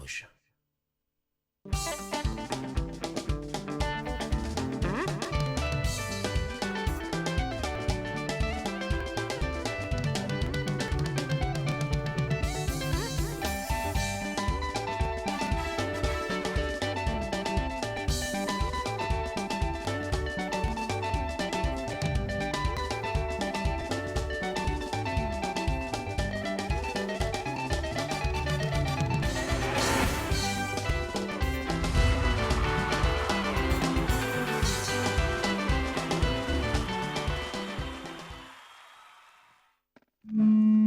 gauche.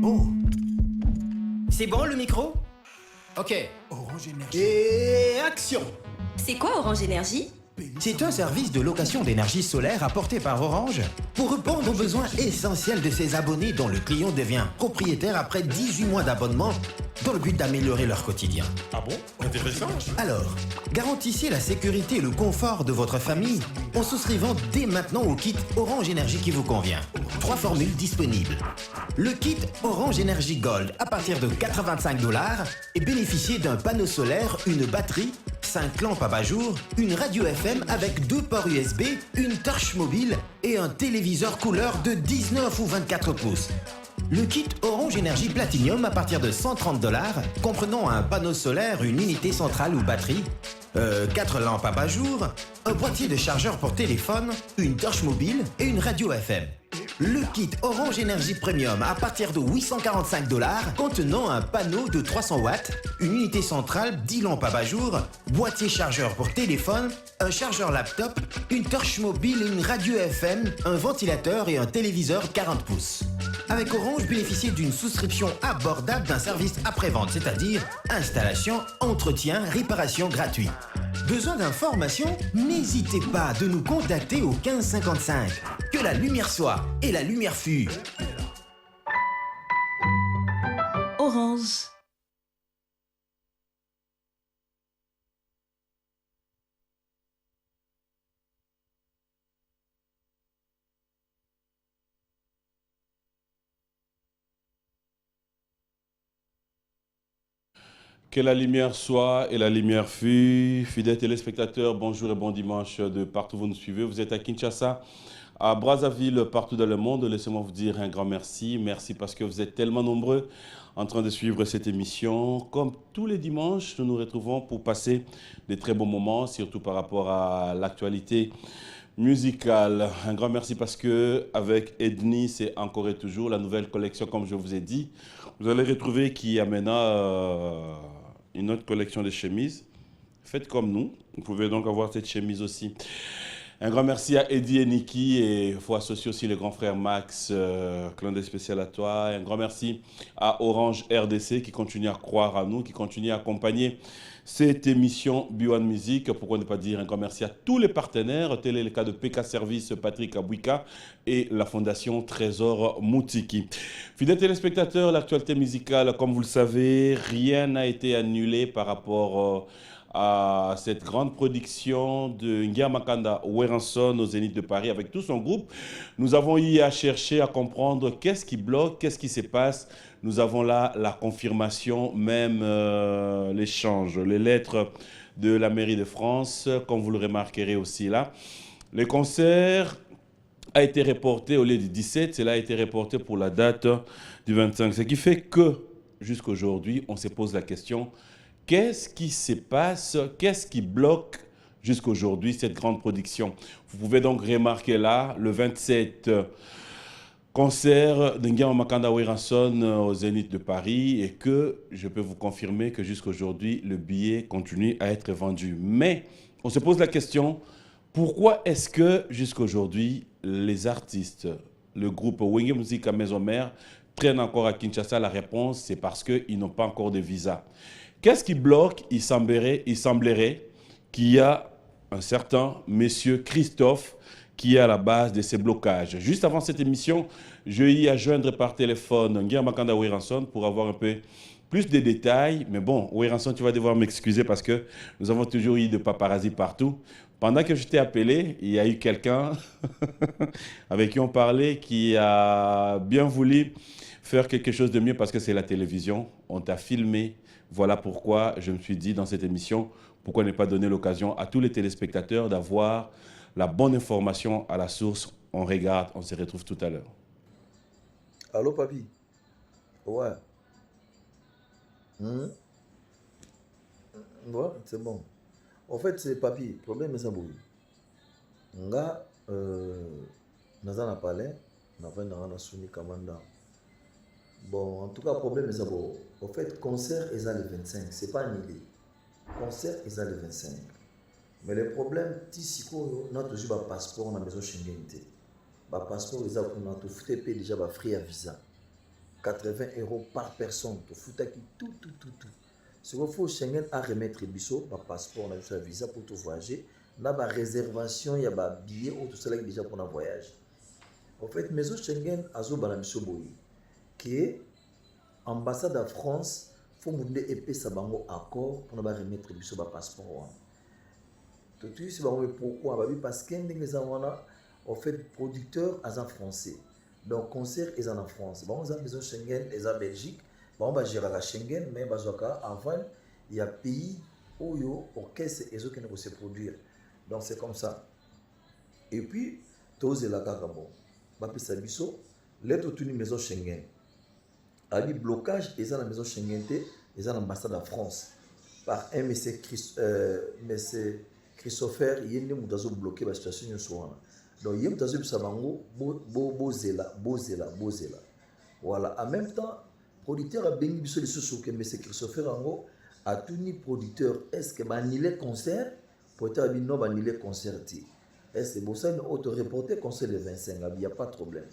Oh, c'est bon le micro? Ok. Orange Énergie. Et action! C'est quoi Orange Énergie? C'est un service de location d'énergie solaire apporté par Orange pour répondre aux besoins essentiels de ses abonnés dont le client devient propriétaire après 18 mois d'abonnement dans le but d'améliorer leur quotidien. Ah bon? Intéressant. Alors, garantissez la sécurité et le confort de votre famille en souscrivant dès maintenant au kit Orange Énergie qui vous convient. 3 formules disponibles. Le kit Orange Énergie Gold à partir de 85 $ et bénéficiez d'un panneau solaire, une batterie, 5 lampes abat-jour, une radio FM avec 2 ports USB, une torche mobile et un téléviseur couleur de 19 ou 24 pouces. Le kit Orange Énergie Platinum à partir de 130 $, comprenant un panneau solaire, une unité centrale ou batterie, 4 lampes abat-jour, un boîtier de chargeur pour téléphone, une torche mobile et une radio FM. Le kit Orange Énergie Premium à partir de 845 $, contenant un panneau de 300 watts, une unité centrale, 10 lampes abat-jour, boîtier chargeur pour téléphone, un chargeur laptop, une torche mobile et une radio FM, un ventilateur et un téléviseur 40 pouces. Avec Orange, bénéficiez d'une souscription abordable d'un service après-vente, c'est-à-dire installation, entretien, réparation gratuit. Besoin d'informations? N'hésitez pas de nous contacter au 1555. Que la lumière soit et la lumière fut. Orange. Que la lumière soit et la lumière fût. Fidèles téléspectateurs, bonjour et bon dimanche de partout où vous nous suivez. Vous êtes à Kinshasa, à Brazzaville, partout dans le monde. Laissez-moi vous dire un grand merci. Merci parce que vous êtes tellement nombreux en train de suivre cette émission. Comme tous les dimanches, nous nous retrouvons pour passer des très bons moments, surtout par rapport à l'actualité musicale. Un grand merci parce que avec Edni, c'est encore et toujours la nouvelle collection, comme je vous ai dit. Vous allez retrouver qui amènera une autre collection de chemises. Faites comme nous. Vous pouvez donc avoir cette chemise aussi. Un grand merci à Eddie et Niki, et il faut associer aussi le grand frère Max, clin d'œil spécial à toi. Un grand merci à Orange RDC qui continue à croire à nous, qui continue à accompagner cette émission B1 Music. Pourquoi ne pas dire un grand merci à tous les partenaires. Tel est le cas de PK Service, Patrick Abouika et la Fondation Trésor Moutiki. Fidèles téléspectateurs, l'actualité musicale, comme vous le savez, rien n'a été annulé par rapport à cette grande production de Ngia Makanda Weranson au Zénith de Paris avec tout son groupe. Nous avons eu à chercher à comprendre qu'est-ce qui bloque, qu'est-ce qui se passe. Nous avons là la confirmation, même l'échange, les lettres de la mairie de France, comme vous le remarquerez aussi là. Le concert a été reporté au lieu du 17, cela a été reporté pour la date du 25. Ce qui fait que jusqu'à aujourd'hui, on se pose la question: qu'est-ce qui se passe? Qu'est-ce qui bloque jusqu'à aujourd'hui cette grande production? Vous pouvez donc remarquer là, le 27, concert de Ngia Makanda Weranson au Zénith de Paris, et que je peux vous confirmer que jusqu'à aujourd'hui, le billet continue à être vendu. Mais on se pose la question, pourquoi est-ce que jusqu'à aujourd'hui, les artistes, le groupe Wenge Music à Maison Mère traînent encore à Kinshasa? La réponse, c'est parce qu'ils n'ont pas encore de visa. Qu'est-ce qui bloque? Il semblerait qu'il y a un certain monsieur Christophe qui est à la base de ces blocages. Juste avant cette émission, j'ai eu à joindre par téléphone Ngia Makanda Weranson pour avoir un peu plus de détails. Mais bon, Weranson, tu vas devoir m'excuser parce que nous avons toujours eu de paparazzi partout. Pendant que je t'ai appelé, il y a eu quelqu'un avec qui on parlait qui a bien voulu faire quelque chose de mieux parce que c'est la télévision. On t'a filmé Voilà pourquoi je me suis dit dans cette émission, pourquoi ne pas donner l'occasion à tous les téléspectateurs d'avoir la bonne information à la source. On regarde, on se retrouve tout à l'heure. Allô, papi? Ouais. Ouais, c'est bon. En fait, c'est papi. Le problème est ça, boui. Nga, naza na palais, na va na suni kamanda. Bon, en tout cas, le problème est ça, bon. En fait, concert est à le 25. C'est pas annulé. Concert est à le 25. Mais le problème, si on a toujours un passeport, on a besoin de Schengen. Le passeport, ils ont tout déjà free à visa. 80 € par personne. Tout. Ce qu'il faut, Schengen a remettre biso, le passeport, on a besoin de visa pour tout voyager. On a une réservation, il y a un billet, tout cela déjà pour un voyage. En fait, maison Schengen a un mission qui est ambassade de France, il faut que épée ça bango accord pour remettre biso le passeport. Tout de suite, pourquoi? Parce que les en fait producteur en français. Donc concert est en France. Bon, on a besoin Schengen, ils en Belgique. Bon, on va gérer la Schengen, mais avant il y a pays où il y a orchestre et qui ne se produire. Donc c'est comme ça. Et puis tous les gars bon, bapi sabiso, lettre tenue maison Schengen. Abi blocage ils ont la maison Schengen, ils ont l'ambassade de France par un monsieur Christopher, il y a un bloqué la situation sur. Donc il y a un sabango bozela. Voilà, en même temps producteur a béni biso les sous que monsieur Christopher Ango a tenu producteur est-ce que annulé concert pour être non annulé concert est-ce que bon ça une autre reporter concert le 25 il y a pas de problème.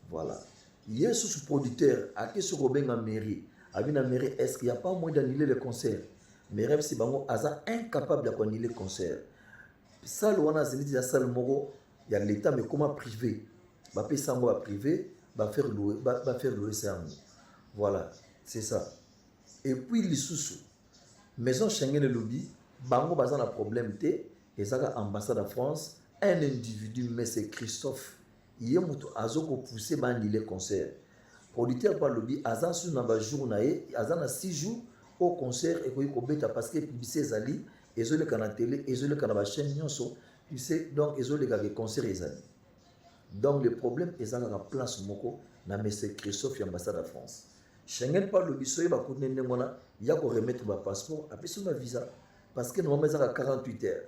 Voilà, il y a sous producteur à qui sur Robin en mairie la mairie est-ce qu'il y a pas moyen d'annuler le concert mais rêve si bango aza incapable d'annuler le concert ça le wana zeli ya salle moko il y a l'état mais comment privé ba pesa ngo privé va faire louer ça. Voilà, c'est ça. Et puis les sous maison Schengen et lobby bango bazan a problème té et ça ambassade de France un individu mais c'est Christophe il y a muto azoko pousser ba annuler concert producteur par lobby azan sur na ba jour na e azan na 6 jours au concert et ko beta parce que publicité zali et zo le kana télé et zo le kana ba chaîne nyonso tu sais donc et zo le ga concert ezali. Donc le problème est dans la place moko na monsieur Christophe ambassade de France. Schengen par le biso ba ko nene ngona ya ko remettre ba passeport après son visa parce que normalement ça a 48 heures.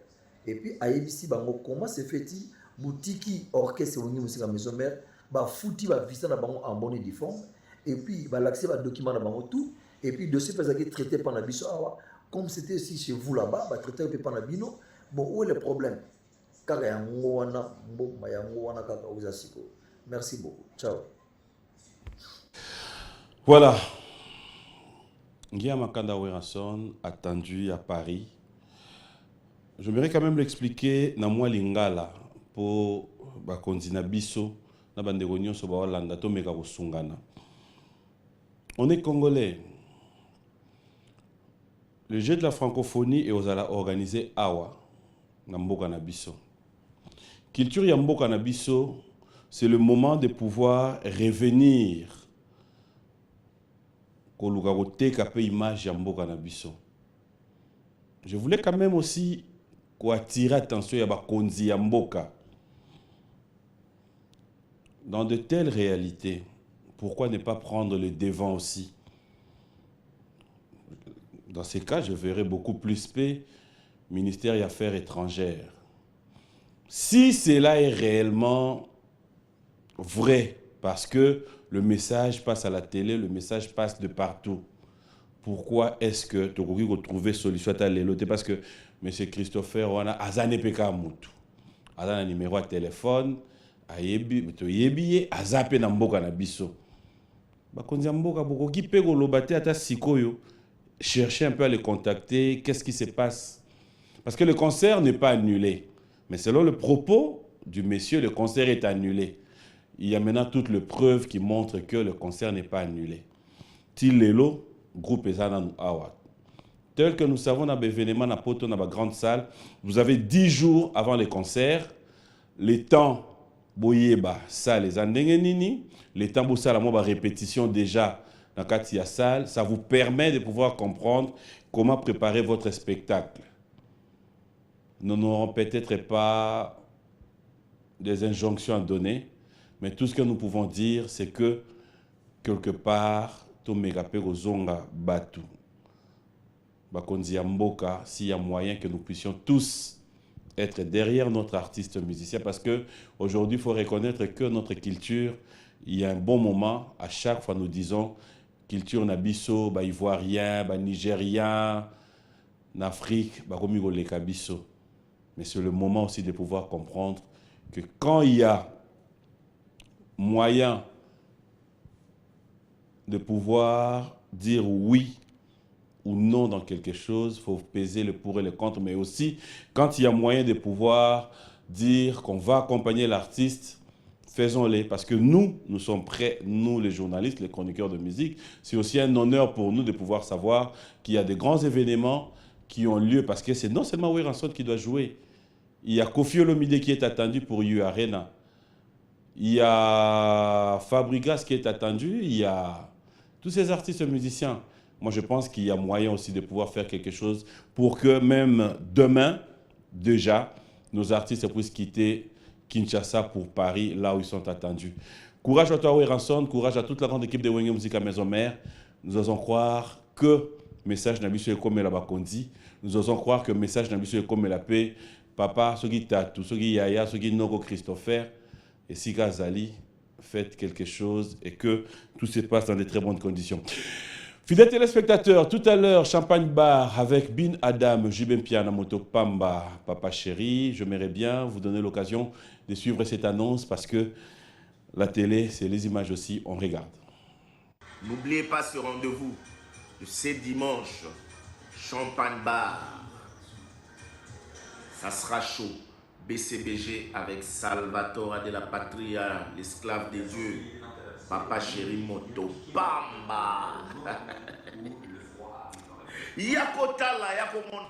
Et puis à ici bango comment se fait-il boutique orchestre au niveau de la maison mère ba fouti ba visa na bango en bonne et due forme et puis ba l'accès ba document na bango tout et puis dossier pas traité par la biso comme c'était aussi chez vous là-bas ba traité par la bino bon où est le problème? Merci beaucoup. Ciao. Voilà. Guillaume Makanda Werason, attendu à Paris. Je voudrais quand même l'expliquer dans moi lingala pour Bakondina Bisso, na bandegonyo so ba landa to meka sungana. On est congolais. Le jeu de la francophonie est organisé awa na mboka na biso. Culture ya mboka na biso, c'est le moment de pouvoir revenir koluka koteka pe image ya mboka na biso. Je voulais quand même aussi attirer attention ya bakonzi ya mboka. Dans de telles réalités, pourquoi ne pas prendre le devant aussi? Dans ces cas, je verrai beaucoup plus paix, ministère des Affaires étrangères. Si cela est réellement vrai, parce que le message passe à la télé, le message passe de partout, pourquoi est-ce que tu as retrouvé solution à l'éloté? Parce que M. Christopher Wana a zané peka mutu. A un numéro de téléphone, a yebi, a zappé na mboka na biso. Bakonzi mboka boko ki pego lobate ata sikoyo, chercher un peu à les contacter, qu'est-ce qui se passe? Parce que le concert n'est pas annulé. Mais selon le propos du monsieur, le concert est annulé. Il y a maintenant toutes les preuves qui montrent que le concert n'est pas annulé. Tilelo, groupe Ezanan Awa. Tel que nous savons dans l'événement à Poto, dans la grande salle, vous avez 10 jours avant le concert, les temps, boyeba, ça, les andengenini, les temps, ça, la répétition déjà, dans la salle, ça vous permet de pouvoir comprendre comment préparer votre spectacle. Nous n'aurons peut-être pas des injonctions à donner, mais tout ce que nous pouvons dire, c'est que quelque part, tout mégapé zonga batu. Bakonzi Mboka, s'il y a moyen que nous puissions tous être derrière notre artiste musicien, parce que aujourd'hui, il faut reconnaître que notre culture, il y a un bon moment, à chaque fois nous disons culture nabiso, ba ivoirien, ba nigérien, en Afrique, ba komigo le kabiso. Mais c'est le moment aussi de pouvoir comprendre que quand il y a moyen de pouvoir dire oui ou non dans quelque chose, il faut peser le pour et le contre, mais aussi quand il y a moyen de pouvoir dire qu'on va accompagner l'artiste, faisons-les, parce que nous sommes prêts, nous les journalistes, les chroniqueurs de musique, c'est aussi un honneur pour nous de pouvoir savoir qu'il y a des grands événements qui ont lieu, parce que c'est non seulement Weranson qui doit jouer, il y a Kofi Olomide qui est attendu pour U Arena, il y a Fabregas qui est attendu, il y a tous ces artistes musiciens. Moi, je pense qu'il y a moyen aussi de pouvoir faire quelque chose pour que même demain, déjà, nos artistes puissent quitter Kinshasa pour Paris, là où ils sont attendus. Courage à toi, Weranson, courage à toute la grande équipe de Wenge Musique à Maison Mère. Nous osons croire que le message n'a pas comme la Bakondi. Nous osons croire que le message n'a pas comme la paix. Papa, Sogi Tatou, Sogi Yaya, Sogi Nogo Christopher et Sika Zali, faites quelque chose et que tout se passe dans de très bonnes conditions. Fidèles téléspectateurs, tout à l'heure, Champagne Bar avec Bin Adam, Jibem Piana Moto Pamba, Papa Chéri. J'aimerais bien vous donner l'occasion de suivre cette annonce parce que la télé, c'est les images aussi, on regarde. N'oubliez pas ce rendez-vous de ce dimanche, Champagne Bar. Ça sera chaud. BCBG avec Salvatore de la Patria, l'esclave des dieux. Papa Chéri Moto Bamba. Yakotala, Yakomon.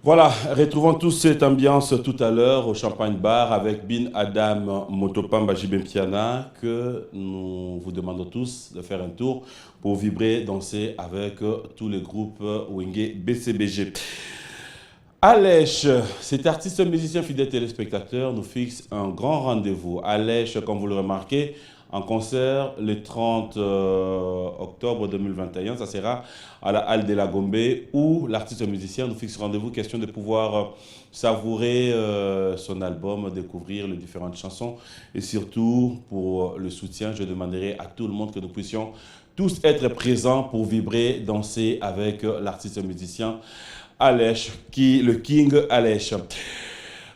Voilà, retrouvons tous cette ambiance tout à l'heure au Champagne Bar avec Bin Adam Motopamba Jibem Piana que nous vous demandons tous de faire un tour pour vibrer, danser avec tous les groupes Wenge BCBG. Alèche, cet artiste musicien fidèle téléspectateur nous fixe un grand rendez-vous. Alèche, comme vous le remarquez, en concert le 30 octobre 2021. Ça sera à la Halle de la Gombe où l'artiste musicien nous fixe rendez-vous. Question de pouvoir savourer son album, découvrir les différentes chansons. Et surtout, pour le soutien, je demanderai à tout le monde que nous puissions tous être présents pour vibrer, danser avec l'artiste musicien Alèche, le King Alèche.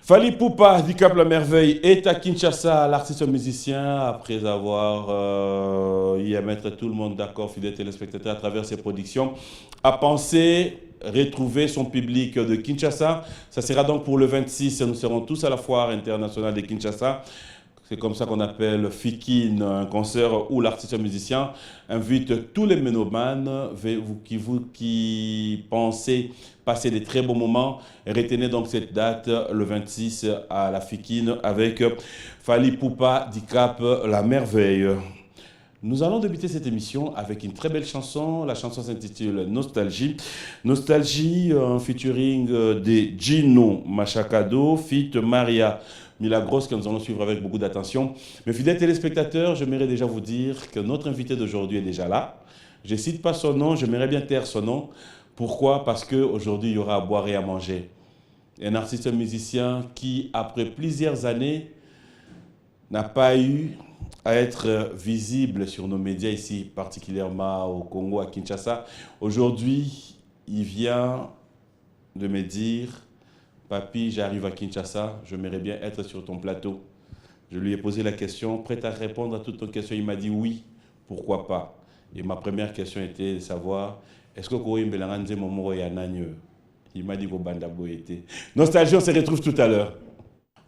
Fally Ipupa, du Cap La Merveille, est à Kinshasa, l'artiste musicien, après avoir y à mettre tout le monde d'accord, fidèles téléspectateurs, à travers ses productions, a pensé retrouver son public de Kinshasa. Ça sera donc pour le 26, nous serons tous à la foire internationale de Kinshasa. C'est comme ça qu'on appelle Fikine, un concert où l'artiste musicien invite tous les mélomanes qui pensaient passer des très bons moments. Retenez donc cette date, le 26 à la Fikine, avec Fally Ipupa, Dicap, La Merveille. Nous allons débuter cette émission avec une très belle chanson. La chanson s'intitule Nostalgie. Nostalgie, un featuring de Gino Machacado, feat Maria Milagros, que nous allons suivre avec beaucoup d'attention. Mes fidèles téléspectateurs, j'aimerais déjà vous dire que notre invité d'aujourd'hui est déjà là. Je ne cite pas son nom, j'aimerais bien taire son nom. Pourquoi? Parce qu'aujourd'hui, il y aura à boire et à manger. Un artiste musicien qui, après plusieurs années, n'a pas eu à être visible sur nos médias ici, particulièrement au Congo, à Kinshasa. Aujourd'hui, il vient de me dire: Papi, j'arrive à Kinshasa, j'aimerais bien être sur ton plateau. Je lui ai posé la question, prêt à répondre à toutes tes questions? Il m'a dit oui, pourquoi pas. Et ma première question était de savoir, est-ce que Koyi Mbelanganze Momoro Yananye? Il m'a dit Bobanda Boyete. Nostalgie, on se retrouve tout à l'heure.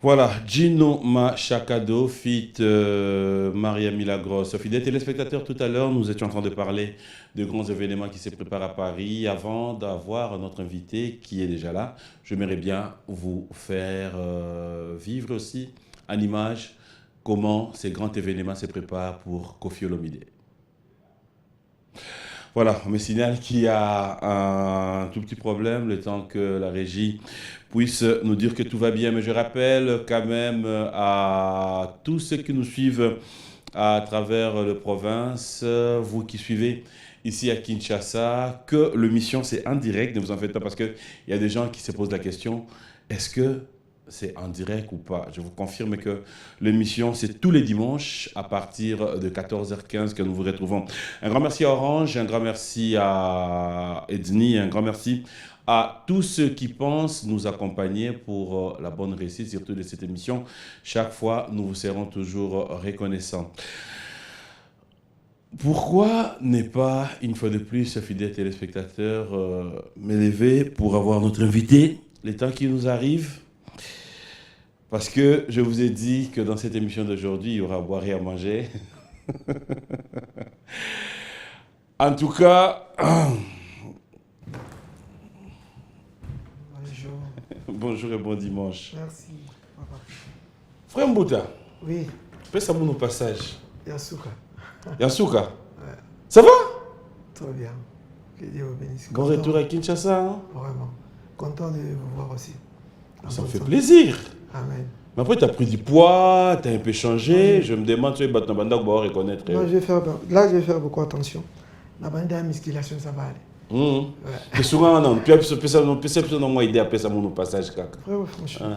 Voilà, Gino Machacado, feat Maria Milagros. Fidèles téléspectateurs, tout à l'heure, nous étions en train de parler de grands événements qui se préparent à Paris. Avant d'avoir notre invité qui est déjà là, j'aimerais bien vous faire vivre aussi en image comment ces grands événements se préparent pour Koffi Olomide. Voilà, on me signale qu'il y a un tout petit problème, le temps que la régie puisse nous dire que tout va bien. Mais je rappelle quand même à tous ceux qui nous suivent à travers la province, vous qui suivez ici à Kinshasa, que l'émission c'est en direct, ne vous en faites pas, parce qu'il y a des gens qui se posent la question, est-ce que c'est en direct ou pas? Je vous confirme que l'émission, c'est tous les dimanches à partir de 14h15 que nous vous retrouvons. Un grand merci à Orange, un grand merci à Edni, un grand merci à tous ceux qui pensent nous accompagner pour la bonne réussite, surtout de cette émission. Chaque fois, nous vous serons toujours reconnaissants. Pourquoi ne pas, une fois de plus, fidèles téléspectateurs, m'élever pour avoir notre invité, les temps qui nous arrivent? Parce que je vous ai dit que dans cette émission d'aujourd'hui, il y aura à boire et à manger. En tout cas, bonjour. Bonjour et bon dimanche. Merci, papa. Frère Mbouta, Oui, fais ça mon passage. Yasuka. Yasuka, Ouais, ça va? très bien. Que Dieu vous bénisse. Bon retour à Kinshasa. Hein? Vraiment. Content de vous voir aussi. Ça me bonne fait santé. plaisir. Amen. Mais après, tu as pris du poids, tu as un peu changé. Je me demande, tu es battu dans le pour reconnaître. Non, là, je vais faire beaucoup attention. La bande de musculation, ça va aller. Ouais. Et souvent, non, tu as une idée après ça, mon passage. Vraiment, franchement. Ouais.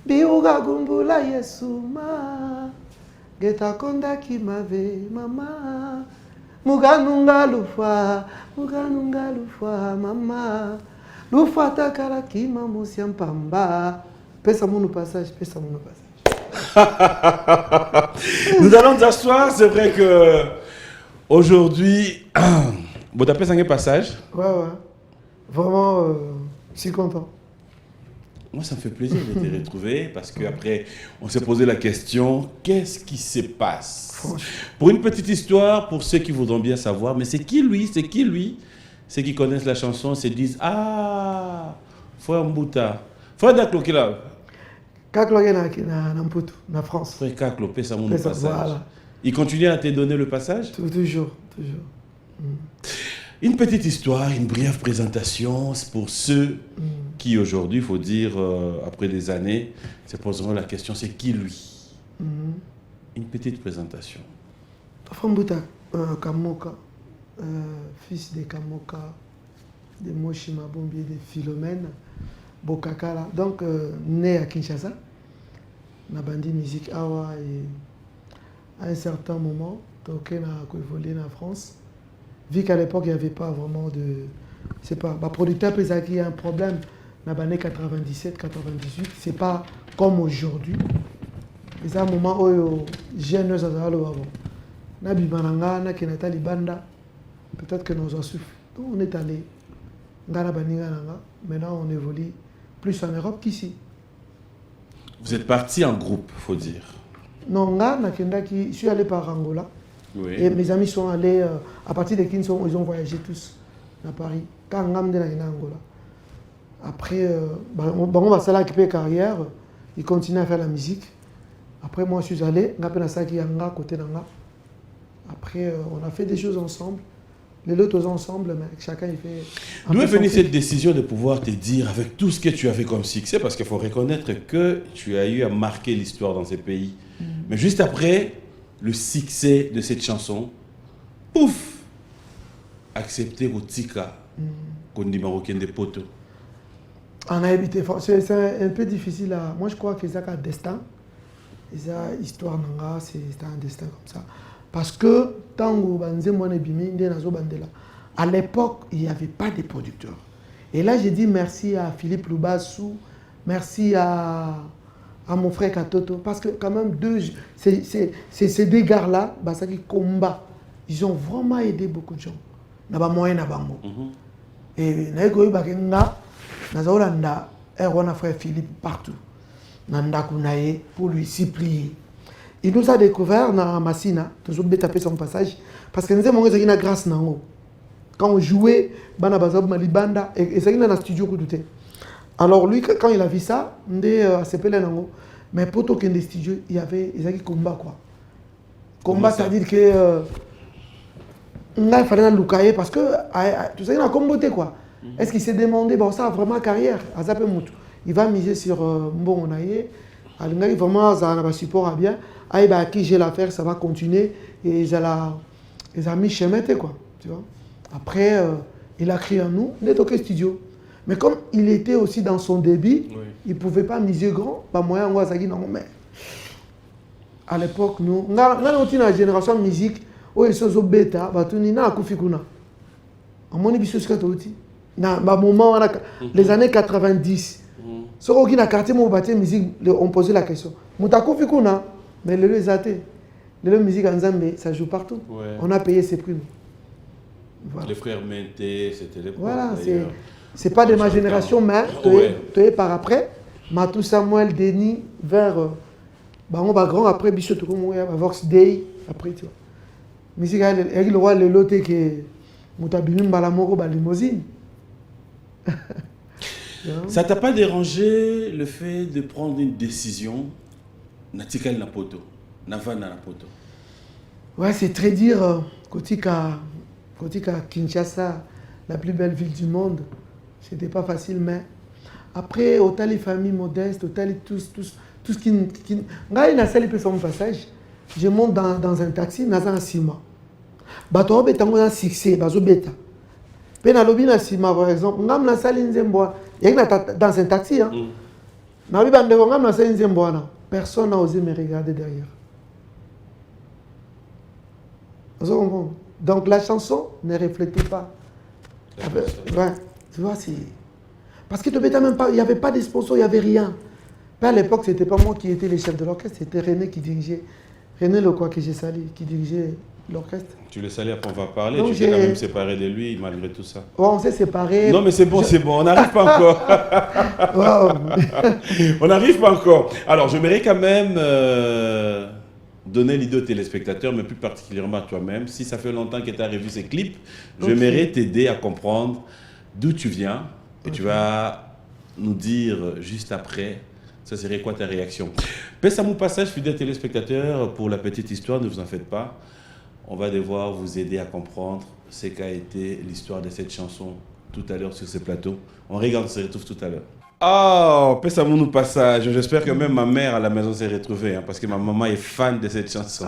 Biuga gumbula Yesuma. Geta konda ki mave mama. Muganunga lufa mama. Lufa takara ki mamusi mpamba. Pesa mon passage. Nous allons nous asseoir. C'est vrai que aujourd'hui, bon, tu as fait un passage. Ouais. Vraiment, je suis content. Moi, ça me fait plaisir de te retrouver parce qu'après, on s'est posé la question, qu'est-ce qui se passe? Pour une petite histoire, pour ceux qui voudront bien savoir, mais c'est qui lui? Ceux qui connaissent la chanson se disent, ah, Frère Mbouta. Frère Daklo qui est là. Kaklo na Mputu, na France. Frère Kaklo, paie ça mon Paie ça, passage. voilà. Il continue à te donner le passage? Toujours. Une petite histoire, une brève présentation pour ceux qui aujourd'hui, il faut dire, après des années, se poseront la question, c'est qui lui? Une petite présentation. Frambuta Kamoka, fils de Kamoka, de Moshima Bombier, de Philomène, Bokakala. Donc, né à Kinshasa, na bandi musique awa et à un certain moment, donc on a évolué en France. Vu qu'à l'époque, il n'y avait pas vraiment de... C'est pas... Bah, producteur, il y a un problème. Dans les années 97, 98, c'est pas comme aujourd'hui. C'est un moment où les jeunes sont allés avant. Nabi Bananga, Nakenata Libanda, peut-être que nous en souffrons. Donc on est allé. Maintenant, on évolue plus en Europe qu'ici. Vous êtes parti en groupe, il faut dire. Non, je suis allé par Angola. Oui. Et mes amis sont allés, à partir de Kinshasa, ils ont voyagé tous à Paris. Quand on est en Angola. Après, on va s'aller occuper carrière, ils continuent à faire la musique. Après, moi, je suis allé, on a à côté d'Anga. Après, on a fait des choses ensemble. Les autres ensemble, mais chacun il fait. D'où est venue cette décision de pouvoir te dire, avec tout ce que tu as fait comme succès, parce qu'il faut reconnaître que tu as eu à marquer l'histoire dans ces pays. Mais juste après le succès de cette chanson, pouf, accepter au tika, qu'on dit marocain des poteaux. On a évité. C'est un peu difficile. Moi, je crois que c'est un destin. C'est une histoire nanga, c'est un destin comme ça. Parce que à l'époque, il n'y avait pas de producteurs. Et là, j'ai dit merci à Philippe Loubassou, merci à mon frère Katoto, parce que quand même, ces deux gars-là, combat, ils ont vraiment aidé beaucoup de gens. Et on a frère Philippe partout. Pour lui supplier. Il nous a découvert dans Massina, toujours bien tapé son passage, parce que nous avons eu une grâce. Quand on jouait, Malibanda, et c'est dans le studio. Alors lui, quand il a vu ça, il a s'appelé Nango. Mais pour tout le studio, il y avait un combat. Combat, c'est-à-dire que. Il fallait le parce que tu sais, il a combattu quoi. Est-ce qu'il s'est demandé, bon, ça a vraiment carrière, il va miser sur bon, on a eu, vraiment, ça a un support à bien. À qui j'ai l'affaire, ça va continuer. Et ils ont mis chemin, quoi. Tu vois. Après, il a crié à nous, il est au studio. Mais comme il était aussi dans son débit, il ne pouvait pas miser grand. Pas moyen, on va dire, non, mais. À l'époque, nous, on a aussi une génération de musique, où ils sont au bêta, on a Kofikuna. En mon avis, c'est ce que tu as dit. Les années 90. Ce qui a quartier mon bâti musique, on posait la question. Moutako Fikuna, mais les athées, les musiques en Zambie, ça joue partout. Ouais. On a payé ses prix. Voilà. Les frères Menté, c'était les voilà, c'est pas de ma génération, mais tu es par après. Matou Samuel, Denis, vers. On va grand après, Bichot, Vox Day, après, tu vois. Musique, il roi le loté que Moutabimim Balamoro, limousine. Ça t'a pas dérangé le fait de prendre une décision natikal na poto, navana na poto? Ouais, c'est très dire Kotika Kinshasa, la plus belle ville du monde. C'était pas facile, mais après autant les familles modestes, autant tout ce qui ngai na sali pe son passage, je monte dans un taxi dans un ciment. Bato betango na succès, bazo beta. Pe na lobi na ciment par exemple, ngam na sali nzembo. Il y a dans un taxi, hein. Personne n'a osé me regarder derrière. Donc la chanson ne reflétait pas. Ouais, tu vois, c'est. Parce que il n'y avait pas de sponsor, il n'y avait rien. Mais à l'époque, ce n'était pas moi qui étais le chef de l'orchestre, c'était René qui dirigeait. René Lecoy que j'ai sali, qui dirigeait l'orchestre. Tu le salais, après on va parler. Donc, tu t'es quand même séparé de lui malgré tout ça. Ouais, on s'est séparés. Non mais c'est bon, on n'arrive pas encore. On n'arrive pas encore. Alors j'aimerais quand même donner l'idée aux téléspectateurs, mais plus particulièrement à toi-même. Si ça fait longtemps que tu as revu ces clips, j'aimerais t'aider à comprendre d'où tu viens. Et tu vas nous dire juste après, ça serait quoi ta réaction. Pèse à mon passage, fidèles téléspectateurs, pour la petite histoire, ne vous en faites pas. On va devoir vous aider à comprendre ce qu'a été l'histoire de cette chanson tout à l'heure sur ce plateau. On regarde, on se retrouve tout à l'heure. Oh, Pessamoun nous passage. J'espère que même ma mère à la maison s'est retrouvée, hein, parce que ma maman est fan de cette chanson.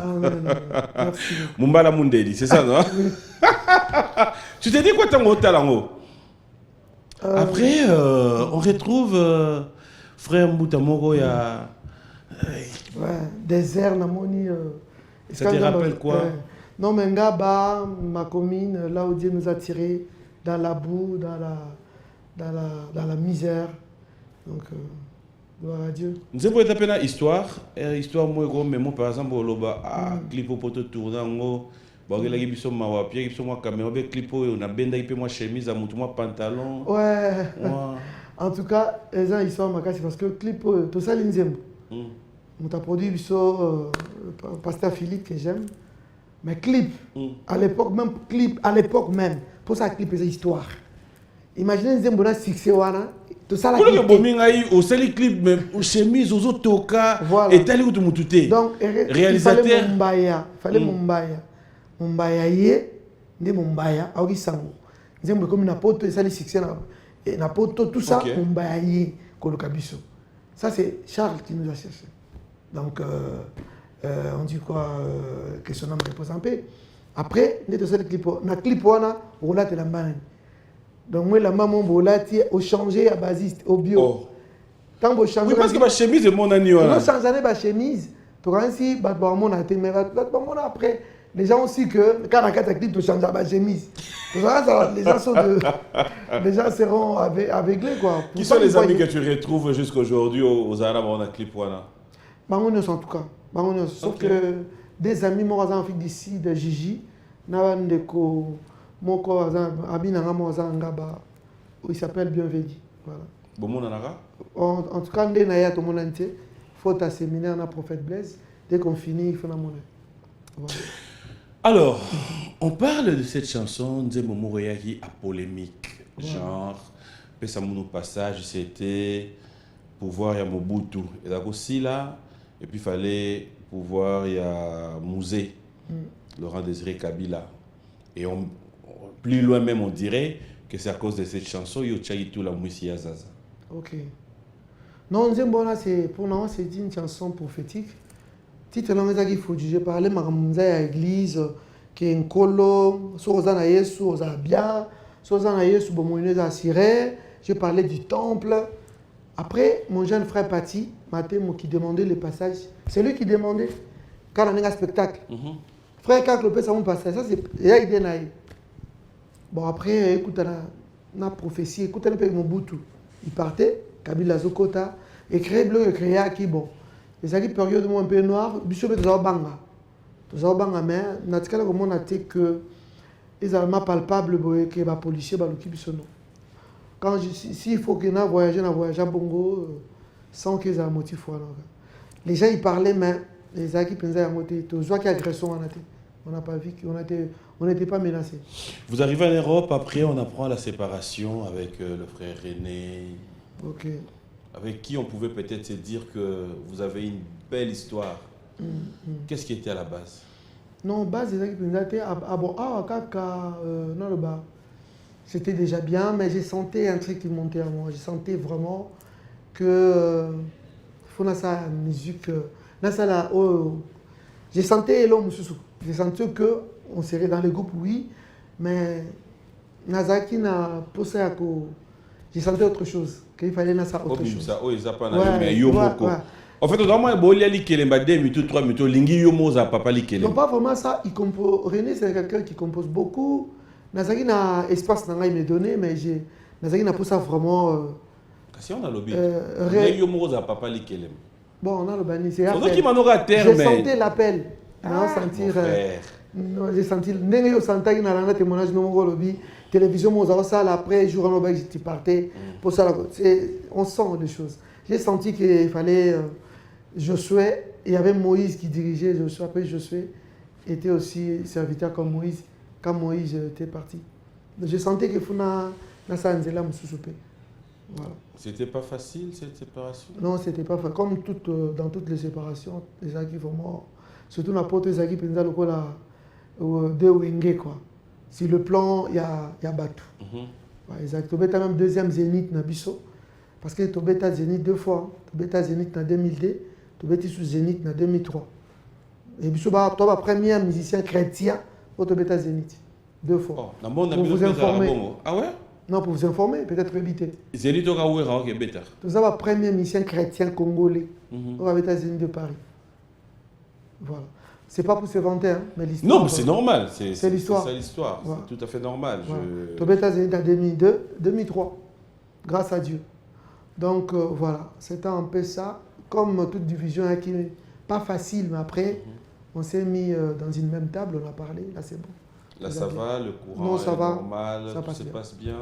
Mumbala Mundeli, c'est ça, non? Tu t'es dit quoi ton talent? Après, on retrouve frère Mboutamoro, il y a... Ouais, désert, Namoni. Ça te rappelle quoi? Non, mais Ngaba, ma commune, là où Dieu nous a tirés, dans la boue, dans la misère. Donc, gloire à Dieu. Nous avons tapé une histoire. Histoire, moi, mais moi, par exemple, au Loba, clip au poteau tournant, pantalon. Ouais. En tout cas, ils sont ma casse parce que clip, tout ça, l'inzembo. On a produit Pasteur Philippe que j'aime. Mais clip, à l'époque même, pour ça clip c'est histoire. Imaginez un bon succès tout ça là. Pour le bomingaï au sali clip même au chemise aux toka et tel ou tout touté. Donc réalisateur il fallait Mumbaya yé ne Mumbaya auri sango. Nzembo comme na poto et sali succès na poto tout ça Mumbaya yé kolokabiso. Ça c'est Charles qui nous a cherché. Donc on dit quoi que son âme repose en paix. Après, on a clip, on a la main. Donc moi la maman bolati au changer à basiste au bio. Tant que changer. Oui parce que ma chemise est mon ami. On changer ma chemise. Tu vois si mon a été mais après les gens aussi que quand on a clip tu changes ma chemise. Tu vois les gens sont les gens seront aveuglés quoi. Qui sont les amis que tu retrouves jusqu'à aujourd'hui aux Arabes on a clip voilà. Bangonios en tout cas. Bangonios. Sauf que des amis moi en Afrique d'ici de Gigi Navandeko Moko Abinanga Mozangaba il s'appelle Bienvedi. Voilà. Bon en tout cas on est tout le monde entier. Faut ta séminaire na prophète Blaise. Dès qu'on finit il faut la monnaie. Voilà. Alors, on parle de cette chanson Nzembo Moreya qui a polémique. Genre, Pesamono passage, c'était pouvoir y a Mobutu. Et là aussi là, et puis il fallait pouvoir y a Mouzé, Laurent Désiré Kabila. Et plus loin même on dirait que c'est à cause de cette chanson yo tout la Mouissi Azaza. Ok. Non, Nzembo là c'est pour nous c'est une chanson prophétique. Titre là il faut juger parler maramza à l'église qui est un colo, sozana Yesu, soza bien, sozana Yesu bomoine za siré, je parlais du temple. Après mon jeune frère Pati, Matémo qui demandait le passage, c'est lui qui demandait quand on a un spectacle. Frère Kak Lopez a mon passage, ça c'est il a idée naïe. Bon après écoute la prophétie, écoute un peu Mobutu. Il partait Kabila Zokota et créé bleu et créé qui bon. Les années période un peu noire, Bishop de Zabanga. Zabanga mais natikala comme on a été que les allemands palpables que va policier ba loki bisono. Quand s'il faut que na voyager à Bongo sans qu'ils aient un motif voilà. Les gens ils parlaient mais les gens qui pensaient à motif tout soit qu'agression on n'a pas vu on n'était pas menacés. Vous arrivez en Europe après on apprend la séparation avec le frère René. OK. Avec qui on pouvait peut-être se dire que vous avez une belle histoire. Qu'est-ce qui était à la base? Non, base des équipes c'était déjà bien, mais j'ai senti un truc qui montait à moi. Je sentais vraiment que faut ça musique, j'ai senti l'homme j'ai senti que on serait dans le groupe oui, mais Nazaki n'a posé à quoi. J'ai senti autre chose. Qu'il fallait ça autre chose. En fait, on doit aller li kelemba 2 minutes 3 minutes lingi yomo za papa li kelemba. Non pas vraiment ça, il compose René c'est quelqu'un qui compose beaucoup. Nazaki na espace dans il me donné mais j'ai Nazaki n'a pas ça vraiment si on a lobby. Lingi yomo za papa li kelemba. Bon, on a le banni c'est appel. Qui manora terme. J'ai senti l'appel. J'ai senti ndenge yo sentaki na rana témoignage no mo lobby. Télévision, moi, ça, après, jour en Aubagne, j'étais parti. Pour ça, on sent des choses. J'ai senti qu'il fallait Josué, il y avait Moïse qui dirigeait Josué. Après, Josué était aussi serviteur comme Moïse, quand Moïse était parti. J'ai senti qu'il faut que ça Nzela Moussoupé. Voilà. C'était pas facile cette séparation? Non, c'était pas facile. Comme dans toutes les séparations, les acquis vraiment, surtout dans la porte des acquis, de Wenge, quoi. Si le plan, il y a Batou. Exact. Tu as même deuxième Zénith na biso. Parce que tu as Zénith 2 fois. Tu as Zénith en 2002, tu as sous Zénith en 2003. Et biso, tu as le premier musicien chrétien pour tu as Zénith 2 fois. Oh, pour vous informer. Ah ouais? Non, pour vous informer, peut-être éviter. Zénith au Kawera, ok, better. Tu as le premier musicien chrétien congolais. Tu as Zénith de Paris. Voilà. C'est pas pour se vanter, hein, mais l'histoire. Non, mais c'est normal. C'est l'histoire. C'est l'histoire. Ouais. C'est tout à fait normal. Tu as Zénith en 2002, 2003. Grâce à Dieu. Donc voilà, c'était un peu ça. Comme toute division qui n'est pas facile, mais après, on s'est mis dans une même table, on a parlé, là c'est bon. Là ça va, le courant est normal, tout se passe bien.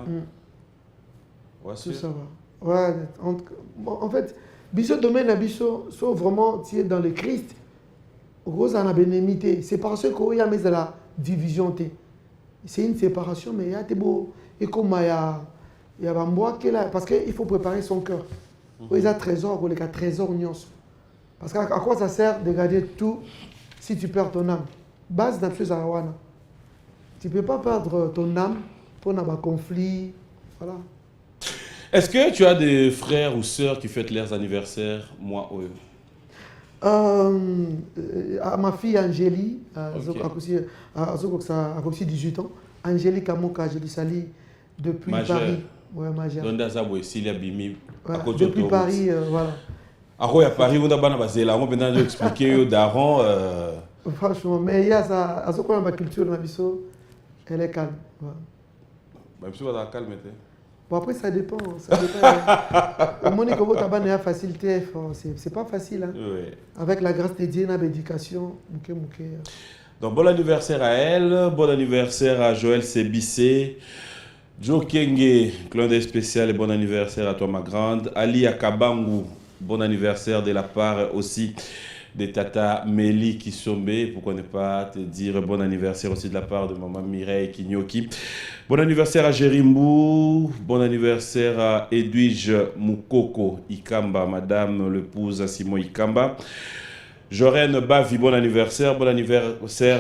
Ouais, tout ça va. Ouais, en fait, Biso domaine abiso sont vraiment tirés dans le Christ. Rose en a bénémité. C'est parce qu'il y a mis la division. C'est une séparation, mais il y a des beaux. Et comme il y a un mois qui est là, parce qu'il faut préparer son cœur. Il y a trésor, il y a trésor nions. Parce qu'à quoi ça sert de garder tout si tu perds ton âme? Base d'un chose à Wana. Tu ne peux pas perdre ton âme pour un conflit. Voilà. Est-ce que tu as des frères ou sœurs qui fêtent leurs anniversaires, moi ou eux? Ma fille Angélie, a aussi 18 ans. Angélie Kamoka, je lui salue depuis Paris. Ouais, majeure. Depuis Paris, voilà. À Paris, on a expliqué Daron. Franchement, mais il y a ça, à ce qu'on a ma culture, elle est calme. Même si on va calme. Bon, après, ça dépend. Au moment où tu as une facilité, c'est pas facile. Hein? Oui. Avec la grâce de Dieu, l'éducation. Donc, bon anniversaire à elle, bon anniversaire à Joël Sebissé, Joe Kenge, clin d'œil spécial et bon anniversaire à toi, ma grande. Ali Akabangu, bon anniversaire de la part aussi de Tata Mélie Kisombe, pourquoi ne pas te dire bon anniversaire aussi de la part de maman Mireille Kinyoki. Bon anniversaire à Jérimou, bon anniversaire à Edwige Moukoko Ikamba, madame l'épouse Simon Ikamba. Jorène Bavi, bon anniversaire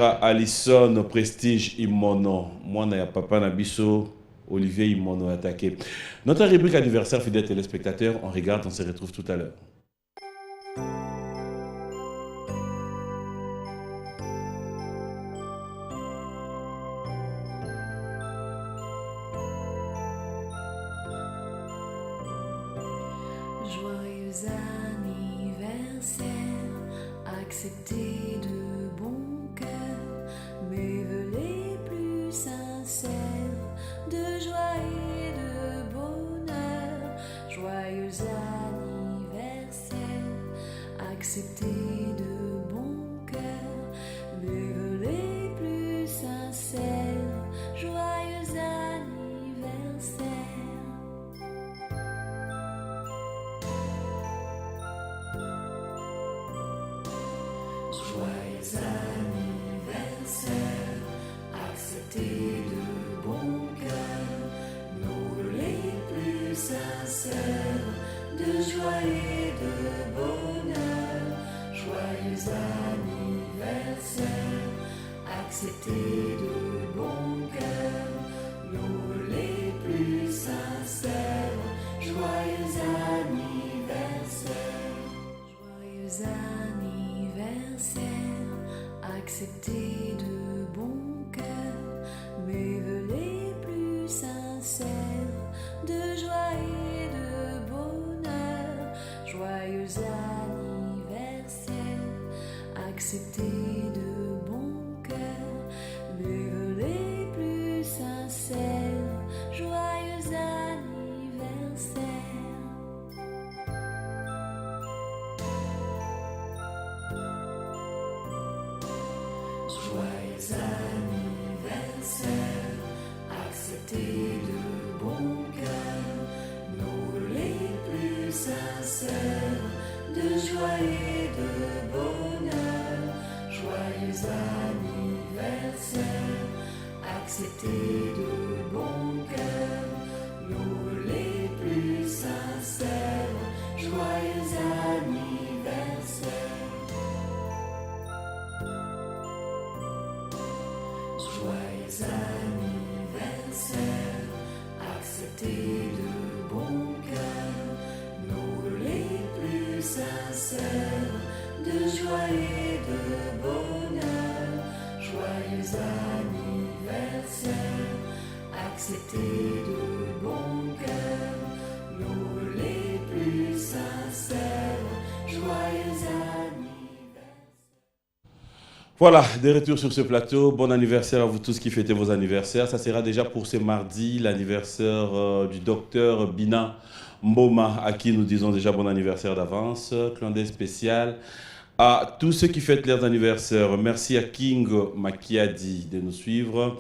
à Alison Prestige Imono. Moi, na papa Nabiso, Olivier Imono attaqué. Notre rubrique anniversaire, fidèles téléspectateurs, on regarde, on se retrouve tout à l'heure. Joyeux anniversaire, acceptez de bon cœur mes vœux les plus sincères de joie et de bonheur. Joyeux anniversaire, acceptez de bon cœur mes vœux les plus sincères. Joyeux anniversaire. Joyeux anniversaire, acceptez de bon cœur nos vœux les plus sincères de joie et de bonheur. Joyeux anniversaire, acceptez de bon cœur nos vœux les plus sincères. Joyeux anniversaire. Joyeux anniversaire, acceptez de bon cœur mes vœux les plus sincères de joie et de bonheur. Joyeux anniversaire, acceptez de bon cœur mes vœux les plus sincères. Joyeux anniversaire. Joyeux anniversaire, acceptez de bon cœur nos vœux les plus sincères de joie et de bonheur. Joyeux anniversaire, acceptez de bon cœur nos vœux les plus sincères. Joyeux anniversaire. Joyeux anniversaire, acceptez de bon cœur nos vœux les plus sincères de joie et de bonheur. Joyeux anniversaire, acceptez de bon cœur nos vœux les plus sincères. Joyeux anniversaire. Voilà, de retour sur ce plateau. Bon anniversaire à vous tous qui fêtez vos anniversaires. Ça sera déjà pour ce mardi, l'anniversaire du docteur Bina Mboma, à qui nous disons déjà bon anniversaire d'avance. Clin d'œil spécial à tous ceux qui fêtent leurs anniversaires. Merci à King Makiadi de nous suivre.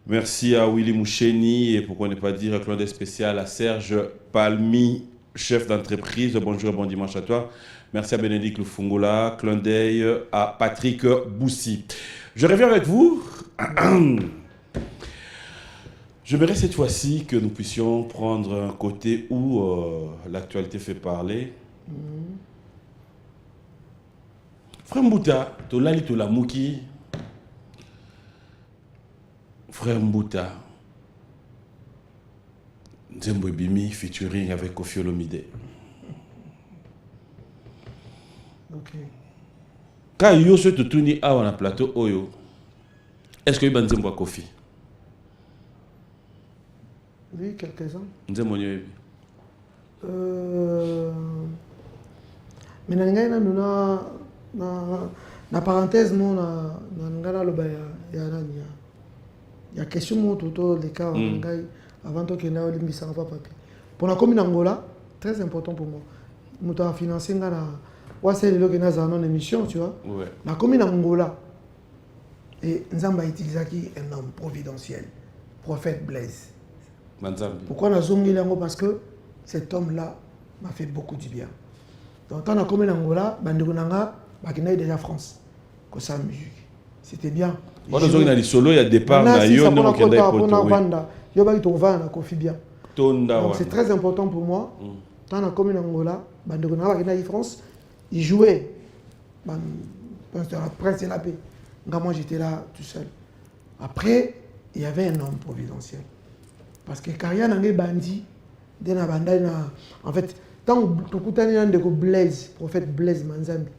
Merci à Willy Moucheni et pourquoi ne pas dire un clin d'œil spécial à Serge Palmi chef d'entreprise. Bonjour et bon dimanche à toi. Merci à Bénédicte Lufungula, clin d'œil à Patrick Boussy. Je reviens avec vous. J'aimerais cette fois-ci que nous puissions prendre un côté où l'actualité fait parler. Frère Mbouta, Tolali Tolamouki. Frère Mbouta. Nzembo Bimi featuring avec Kofi Olomide. Ok. Quand yo se tourni à un plateau Oyo, est-ce que vous Nzembo Kofi? Oui, quelques-uns. Nzembo Nyoyebi. Mais na parenthèse mo na ngana loba ya question mo toto les cas ngai avant to kena olimbisa pa papier. Pour la commune Angola, très important pour moi. Muto a financé ngana wase lelo kena za non émission, tu vois. Ouais. La commune Angola et Nzamba utilisaki un homme providentiel, prophète Blaise. Manzambi. Pourquoi na zongi lango? Parce que cet homme-là m'a fait beaucoup du bien. Donc quand on a commis l'Angola, Bandegonanga, Bakina est déjà France. Que ça musique. C'était bien. Quand on a dit solo, il y a départ, il y a Donc c'est très important pour moi. Quand on a commis l'Angola, Bandegonanga, Bakina est France, il jouait. Prince de la paix. Moi j'étais là tout seul. Après, il y avait un homme providentiel. Parce que Karia n'a pas bandit. En fait, tant que Blaise, prophète Blaise Manzambi,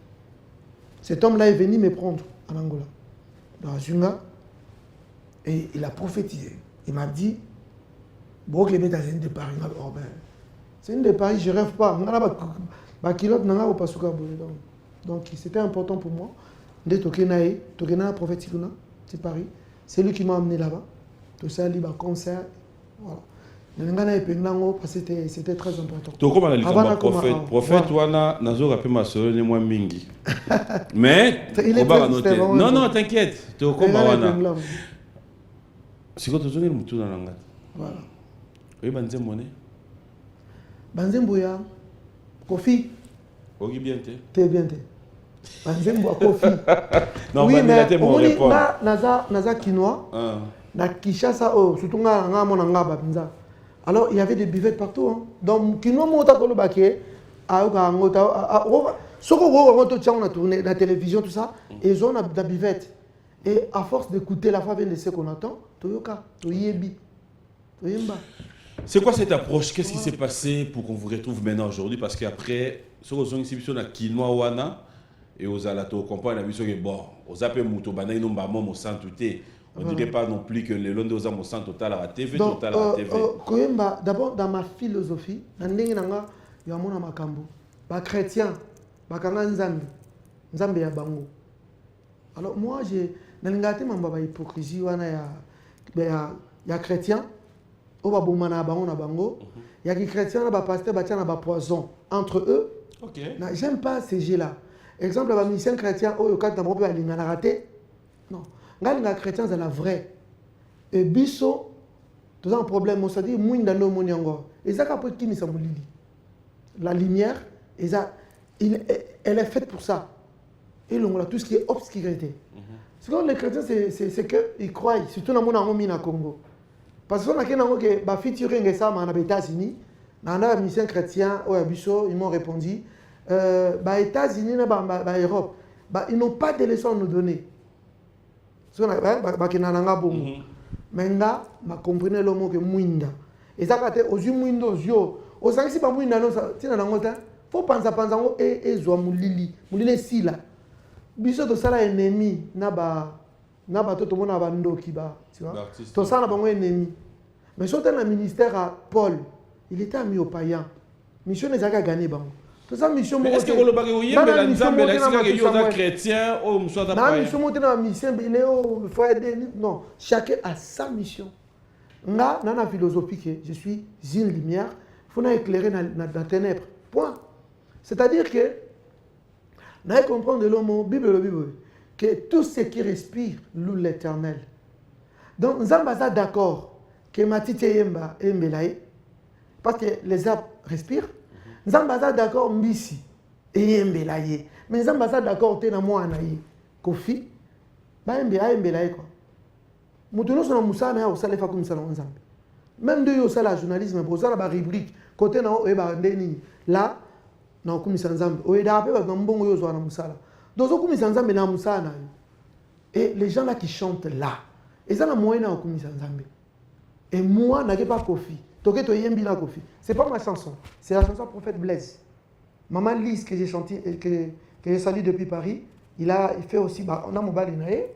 cet homme-là est venu me prendre en Angola, dans Zunga, et il a prophétisé. Il m'a dit, bon, c'est une de Paris. C'est une de Paris, je ne rêve pas. Donc c'était important pour moi. De Tokenae, prophétique, c'est Paris. C'est lui qui m'a amené là-bas. Tout ça, il y a un concert. Voilà. C'était très important. Tu comme le prophète wana nazo rapé ma solo ni moi mingi. Mais non non t'inquiète, tu comme wana. Siko tozongi mutu na langa. Voilà. Oui banzembo ne. Banzembo ya Kofi. Ogi bien te. T'es bien te. Banzembo Kofi. Non oui, mais mon répondre. Naza Kinois. Na Kinshasa surtout nga monanga babinza. Alors, il y avait des buvettes partout. Hein. Donc, qui nous montre à Kolobake, on a tourné la télévision, tout ça, et ils ont des buvettes. Et à force d'écouter la famille de ce qu'on attend, Toyoka, Toyebi, Toyemba. C'est quoi cette approche? Qu'est-ce qui s'est passé pour qu'on vous retrouve maintenant aujourd'hui? Parce qu'après, ce qu'on a exhibition à Kinoa Wana, et aux Alato, on comprend, on a vu que bon, aux appels Mouto, Banaï, non, Bamon, au centre, tout est. On ne dirait pas non plus que le Londres aux Amosans total à la TV, donc, total à la TV. D'abord, dans ma philosophie, il y a un makambo. Les chrétiens, les Nzambe ya bango. Alors moi, j'ai une hypocrisie. Il y a chrétiens, il y a des chrétiens, il y a des pasteurs, il y a des poisons entre eux. J'aime pas ces jeux-là. Exemple, il y a un chrétien, quand tu as raté. Non. Les chrétiens, c'est la vraie. Et biso, tout un problème, on s'est dit, et ça, la lumière, elle est faite pour ça. Et on a tout ce qui est obscurité. Ce que les chrétiens, c'est qu'ils croient, surtout dans le Congo. Parce qu'on a des featuring ça aux États-Unis, dans les missions chrétiens, ils m'ont répondu, les États-Unis, l'Europe, ils n'ont pas de leçons à nous donner. Mais là, je comprends le mot que Mouinda. Et ça, quand on dit Mouinda, on sait que si Mouinda, il faut penser et Moulili si là. Biso de ça, ennemi, naba tout le monde a bando qui bat. Tout ça, on a ennemi. Mais sur le ministère à Paul, il était ami au païen. Mission n'est pas gagné. Mais est-ce que vous avez chrétien ou non, chacun a sa mission. Dans la philosophie que je suis une lumière, il faut éclairer dans la ténèbres. Point. C'est-à-dire que nous comprenons de l'homme, Bible, que tout ce qui respire loue l'Éternel. Donc, nous sommes d'accord que Matite Yemba et Mbelaï, parce que les arbres respirent, nzambe aza d'accord mbisi eyembela ye mais nzambe aza d'accord te na mwana ye Kofi ayembela ye quoi moto nyonso na mosala na ye akosala efa komisala na nzambe même de yo osala journalisme bozala barubrique côté na oyeba nde nini la na okumisa nzambe oyedaka mpe bato na mbongo oyo ozwaka na mosala donc okumisa nzambe na mosala na yo et les gens là qui chantent là eza na moyen na okumisa nzambe et moi nake pas Kofi toke toyembi na Kofi c'est pas ma chanson c'est la chanson Prophète Blaise Maman Lise que j'ai chanté que j'ai salué depuis Paris il fait aussi on a mon balinae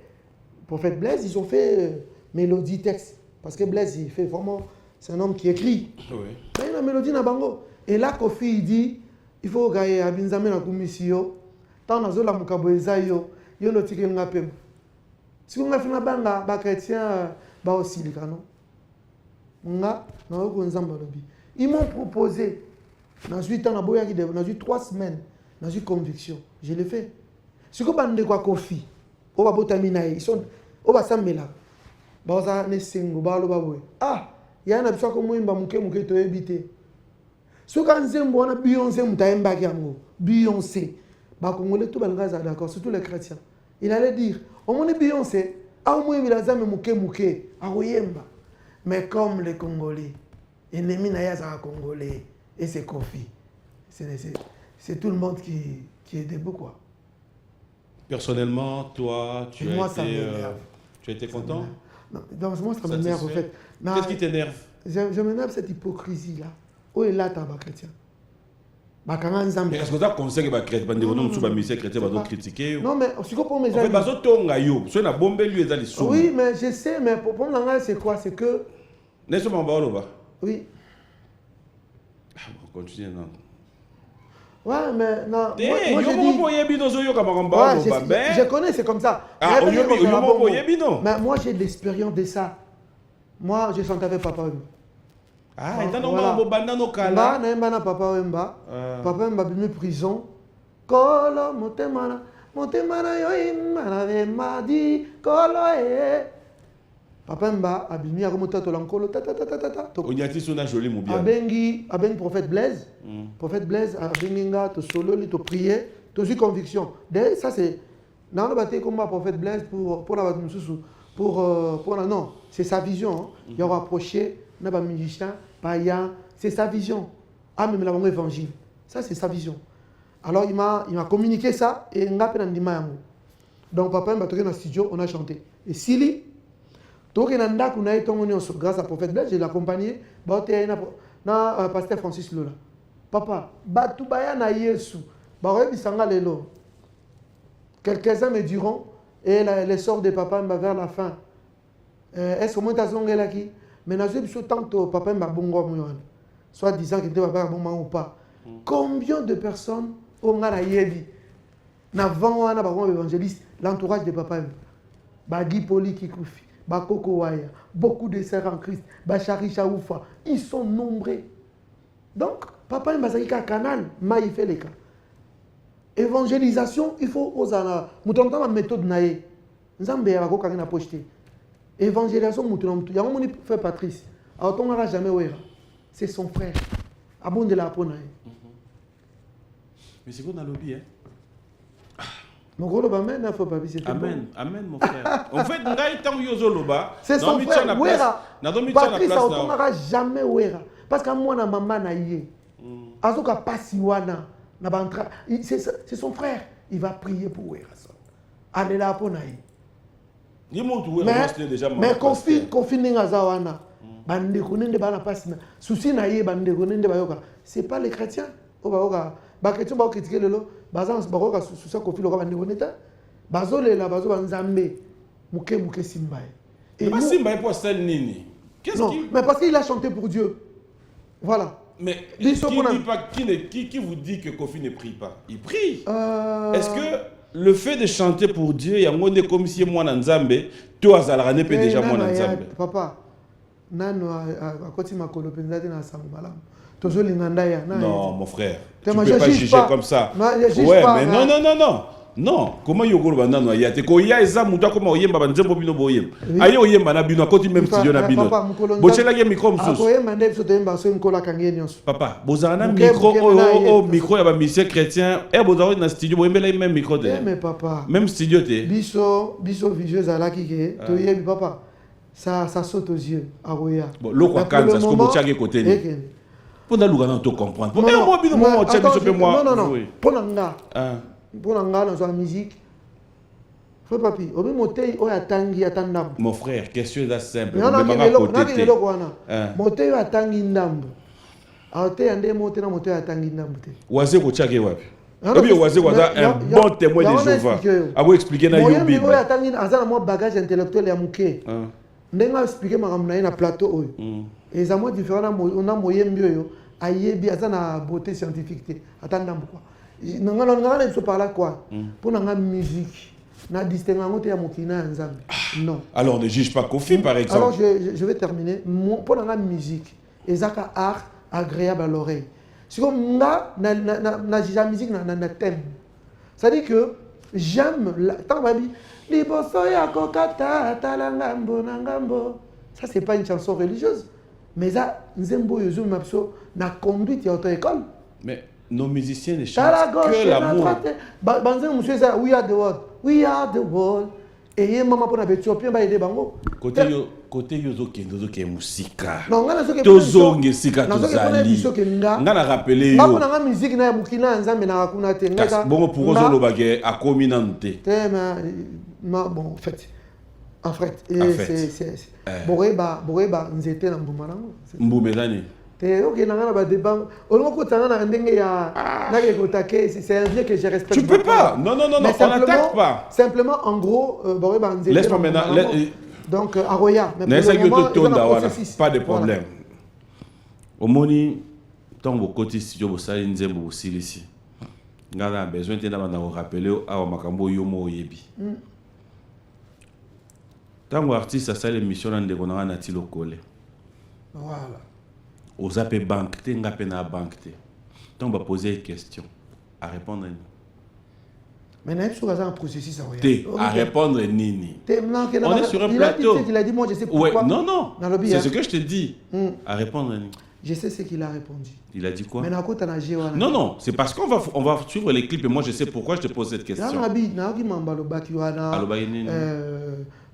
Prophète Blaise ils ont fait mélodie texte parce que Blaise il fait vraiment c'est un homme qui écrit oui. Il y a une mélodie na bango et là Kofi il dit il faut gagner abinzame na kumisio tant nazo la mukaboeza yo no tike ngapem si on a fait na banga ba chrétien ba aussi les canons nga na ko nzamba lobi ils m'ont proposé dans 8 ans na boya qui dans 3 semaines dans une conviction je l'ai fait ce que bande kwa Kofi o ba botamina ils sont o ba sambela ba za ne singo ba lo ba boy ya na biso ko mwimba muke to ebité ce quand nzembo na Beyoncé mutaemba kiango Beyoncé ba congolais tout balgaza d'accord surtout les chrétiens il allait dire on moni Beyoncé au mwimba la zame muke akoyemba mais comme les Congolais ennemi na ya za congolais et c'est Kofi c'est tout le monde qui est debout quoi. Personnellement toi tu as été content? Non, dans moi ça m'énerve en fait. Qu'est-ce qui t'énerve? Je m'énerve cette hypocrisie là. Où est là ta chrétien? Mais est-ce que tu as conseillé que les chrétiens vont critiquer? Non mais si pour mes amis. Oui mais je sais mais pour moi c'est quoi? C'est que oui. Continue non. Ouais mais non. Moi je connais c'est comme ça. Mais moi j'ai de l'expérience de ça. Moi je chantais avec Papa Wemba. Ah, et voilà. Papa Wemba. Papa Wemba bimi prison. Kolo motemana yo imana vema di kolo Papa Wemba abimi akomota to lankolo ta. Onyati sona joli mo bien. Abengi Prophète Blaise. Prophète Blaise abenginga to solo li to prier, to suis conviction. D'ailleurs ça c'est dans le bâtiment comme Prophète Blaise pour la pour la non, c'est sa vision. Hein. Il y a rapproché n'a pas musicien, païen, c'est sa vision. Ah même la évangile. Ça c'est sa vision. Alors il m'a communiqué ça et ngapena ndima yango. Donc papa m'a toqué dans le studio, on a chanté. Et Sili toqué dans ndaku na etongo nyonso grâce à Prophète Blaise, je l'ai accompagné, ba te na pasteur Francis Lola. Papa, batu baya na Yesu. Ba bisanga lelo. Quelques-uns me diront et les sorts de papa vers la fin. Est-ce que moi t'as zongé là qui? Mais n'a pas tant que papa m'a bongo moyan. Soit disant qu'il était papa bon ou pas. Combien de personnes ont la yebi? Na vent wana ba évangéliste, l'entourage de papa. Ba Guy Poli qui koufi, ba Koko Waya, beaucoup de sœurs en Christ, ba Chari Chaoufa, ils sont nombreux. Donc papa m'a dit qu'un canal, il fait les cas. Évangélisation, il faut osana. Moutonta ma méthode naé. Nzambe ya ko kangina pocheté. Évangélisation moutonta. Ya moni fait Patrice. Alors on n'aura jamais ouera. C'est son frère. Abonde de la pona. Mais c'est quoi dans lobby hein? Mon gros loba men na faut pas c'est amen, amen mon frère. En fait, ngai tang yozo loba. C'est son frère. Ouera. Na domi tana place na. On n'aura jamais ouera parce que moi na maman na yé. Azoka pasiwana. C'est son frère. Il va prier pour Werason. Allez là pour naï. Mais Kofi n'engazawana. Bande konende bana pasina. Souci naïe bande konende bayoka. C'est pas les chrétiens. Obaoka. Ba chrétien ba critiquer lelo. Bazan baroka souci Kofi loka bande koneta. Bazole la bazo banzambe. Muke simbaye. Et pas simbaye pour celle nini. Qu'est-ce qui? Mais parce qu'il a chanté pour Dieu. Voilà. Mais qui vous dit que Kofi ne prie pas? Il prie. Est-ce que le fait de chanter pour Dieu, il y a un monde comme si moi Nzambe, toi Azalrane peut déjà moi Nzambe. Papa, nano à côté ma colopenzade na sambalam. Toujours l'ingandaya. Non, mon frère. Tu ne peux pas juger comme ça. Ouais, mais non. Non, comment yoko banda no yate ko ya eza muta comment oyemba banzembo bino boyem. Aye oyemba na bino akoti même studio na bino. Bochela ke micro msusu. Akoyemba nde biso toyemba so nkola kange nyonso. Papa, bozana micro o micro ya ba musicien chrétien et bozana na studio boyembela même micro de. Mais papa. Même studio te. Biso visueux alaki ke toyebi papa. Ça saute aux yeux Aroya. Bon, loko kanza ce que bochage côté ni. Pour na luga na to comprendre. Pour moi bino moi tchabi so moi. Non. Pour nga. Pour nga dans la musique. Faut papi, obi motei o yatangi atandambo. Mon frère, question est simple. Non, motei o yatangi ndambo. Aote ande mote na motei yatangi ndambo te. Waze ko chage wapi? Obi waze kwaza un bon témoin de Jéhovah. A vous expliquer na yobi. Moi yatangi azana mo bagage intellectuel ya muke. Ndenga expliquer makambo na na plateau oyo. Et ça moi différent on a moyembi oyo ayebi azana beauté scientifique te. Atandambo quoi. Nanga ne so parla quoi? Pour nanga musique. Na distinguer ngote ya mokina nzambe. Non. Alors ne juge pas Kofi par exemple. Alors je vais terminer. Pour nanga musique, ezaka art agréable à l'oreille. C'est comme na musique na thème. Ça dit que j'aime tant babi liboso ya kokata talangambo nangambo. Ça c'est pas une chanson religieuse. Mais ça nzembo yozo mapso na conduite ya auto-école. Mais nos musiciens ne chantent que l'amour. Banzeng monsieur ça we are the world. We are the world. Et maman pour na Éthiopien ba aider bango. Côté yozo kendo ke musika. Non ngana soke tozo ngesika tozali. Ngana rappeler yo. Ba na musique na mukina nzambe na kuna te ngaka. Bongo pour zo lobake akomi nante. Bon en fait c'est boreba nzete na mbuma nango. Mbumezani. Ok, ba débat. C'est un vieux que je respecte. Tu peux pas. Non, on n'attaque pas. Simplement, en gros, laisse-moi maintenant. Donc, Aroya. Pas de problème. Au moni, tant que côté studio, vous savez, nous avons aussi ici. Nous avons besoin de rappeler à Makambo Yomo Yebi. Tant que artiste a fait l'émission, on a un attilo collé. Voilà. Aux appels banque, tu as une banque. Donc, on va poser une question. À répondre. Mais il y a un processus à répondre. Nini. On est sur un plateau. Il a dit, moi je sais pourquoi. Ouais, non. C'est ce que je te dis. À répondre. Je sais ce qu'il a répondu. Il a dit quoi? Non, c'est parce qu'on va suivre les clips et moi je sais pourquoi je te pose cette question.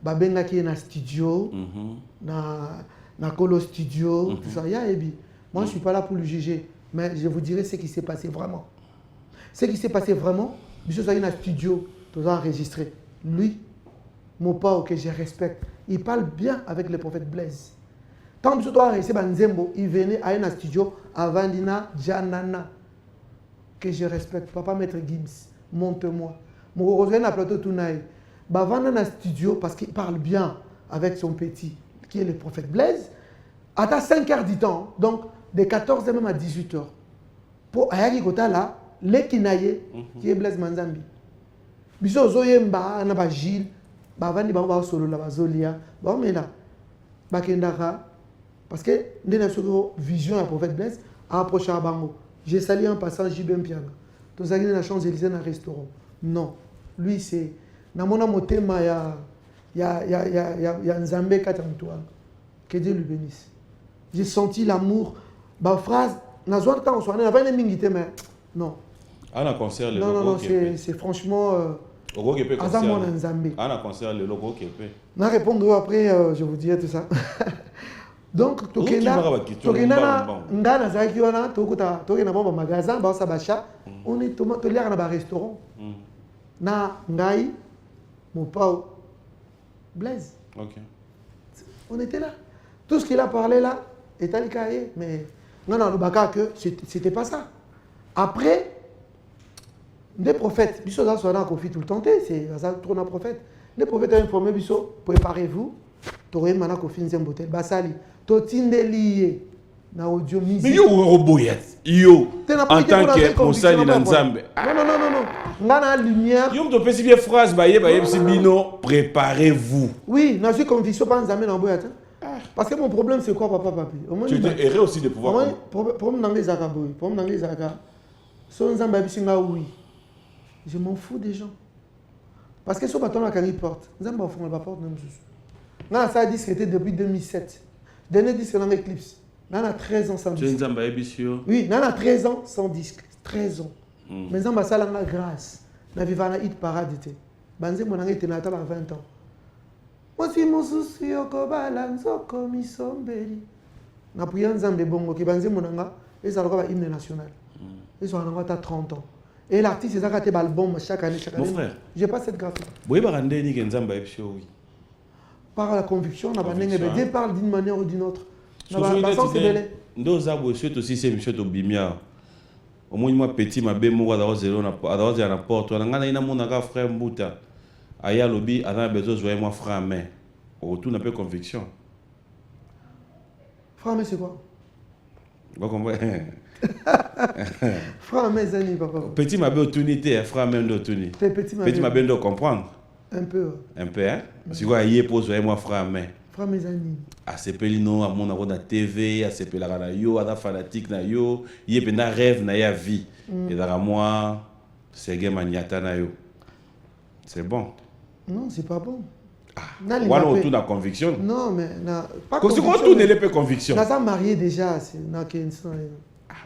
Babenga qui est dans studio, na Colo Studio, tout ça. Moi, je ne suis pas là pour le juger, mais je vous dirai ce qui s'est passé vraiment. Ce qui s'est passé vraiment, je suis dans un studio, tout ça enregistré. Lui, mon père que je respecte, il parle bien avec le prophète Blaise. Tant que je dois rester dans Nzembo, il venait à un studio avant Dina Janana, que je respecte. Papa Maître Gibbs, monte-moi. Je reviens à plateau Tounaï. Il va dans un studio parce qu'il parle bien avec son petit, qui est le prophète Blaise. À 5h du temps, donc de 14h même à 18h. Pour Ayaki Kota là, les Kinaye, qui est Blaise Manzambi. Biso Zoyemba, Anaba Gilles, Bavani Bamba Solo, la Bazolia, mais là, Bakendara, parce que nous avons une vision du prophète Blaise à approcher à Bango. J'ai sali en passant JBM Piana. Tous les gens Champs-Élysées dans un restaurant. Non, lui c'est. Dans mon motema, il y a Nzambe Katantoine. Que Dieu lui bénisse. J'ai senti l'amour. Ma phrase, n'a pas on soit pas une mingité mais non. On a concert le logo. Non, c'est franchement Azamon Nzambe. On a concert le logo qui peut. Na répondre après je vous dirai tout ça. Donc tokena ngana zaki wana tokuta tokena ba magasin ba sabacha on est tomate liar na ba restaurant. Na ngai mon pao Blaise. OK. On était là. Tout ce qu'il a parlé là est allé cahier mais non le baka que c'était pas ça. Après des prophètes, biso ça soit conflit tout le temps c'est ça trop un prophète. Les prophètes ont informé biso préparez-vous. Toré mana kofi nzembote basali totindeli na audio musique. Mais yo roboyet yo en tant que Moussali na Nzambe. Non. Ngana lumière. Yo mto pesi bien phrase ba yebsi bino préparez-vous. Oui, na suis conviction pas Nzambe na boyat. Parce que mon problème c'est quoi papa papi? Tu es erré aussi de pouvoir. Problème dans les zaka boy, problème dans les zaka. Son Nzambe bisinga oui. Je m'en fous des gens. Parce que ce bâton là, quand il porte, nous avons fait la porte. Nous avons fait disque depuis 2007. Dernier disque dans l'Eclipse. Nous avons 13 ans sans disque. Oui, nous avons 13 ans sans disque. 13 ans. Mais nous avons fait la grâce. Nous avons fait la hit parade. Nous avons fait 20 ans. Moi, si mon souci, comme Isombeli. Nous avons prié Nzambe Bongo, qui est un hymne national. Ils ont 30 ans. Et l'artiste, il a raté l'album chaque année. Mon frère, je n'ai pas cette grâce. Oui. Par la conviction, on a parle d'une manière ou d'une autre. Nous avons aussi ces monsieur Tobimia. Au moins, moi, petit, ma belle moura d'arrosé à la porte. On a un frère Mbouta. Aya lobby, on a besoin de jouer moi frère main. Au retour, on a peu conviction. Frère main, c'est quoi? Vous comprenez? Frère main, Zani, papa. Petit, ma belle opportunité, frère main d'opportunité. Petit, ma belle de comprendre. Un peu. Un peu, hein? Parce que quoi, hier, pour jouer moi frère main. Frère main, Zani. À ce pelino, à mon avis, à TV, à ce pelara na yo, à la fanatique na yo, hier, ben na rêve na ya vie. Et dans moi, c'est game maniata na yo. C'est bon. Non, c'est pas bon. Voilà autour de la conviction. Non, mais pas conviction. Quand on n'est pas conviction. On a marié déjà, c'est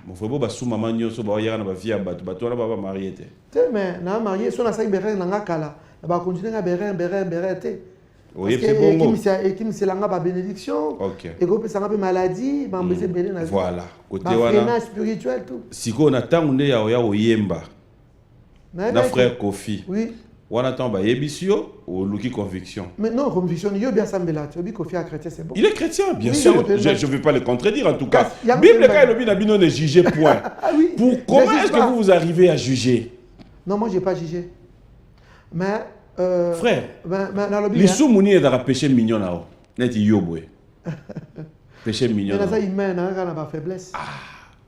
mon frère, bah sous maman nyo so ba yara na ba via bato bato na ba marié té. Mais na marié so na sa beré na ngakala. Ba continuer na beré té. Oui, c'est bon. Et qui me c'est la ba bénédiction. OK. Et go pesa ba maladie, ba mbese belé na. Voilà. Côté wana spirituel tout. Siko na tangunde ya oyemba. Na frère Kofi. Oui. On attend bah yebisio ou luki conviction. Mais non, conviction, il y a bien semblant. Tu Kofi a chrétien, c'est bon. Il est chrétien, bien sûr. Je ne vais pas le contredire en tout cas. Bible quand le bin abino ne juger point. Ah oui. Pour comment est-ce que vous arrivez à juger? Non, moi j'ai pas jugé. Mais frère, les sous-mouni est dans le péché mignon là. Net yobwe. Péché mignon. Mais là ça il mène à la faiblesse. Ah,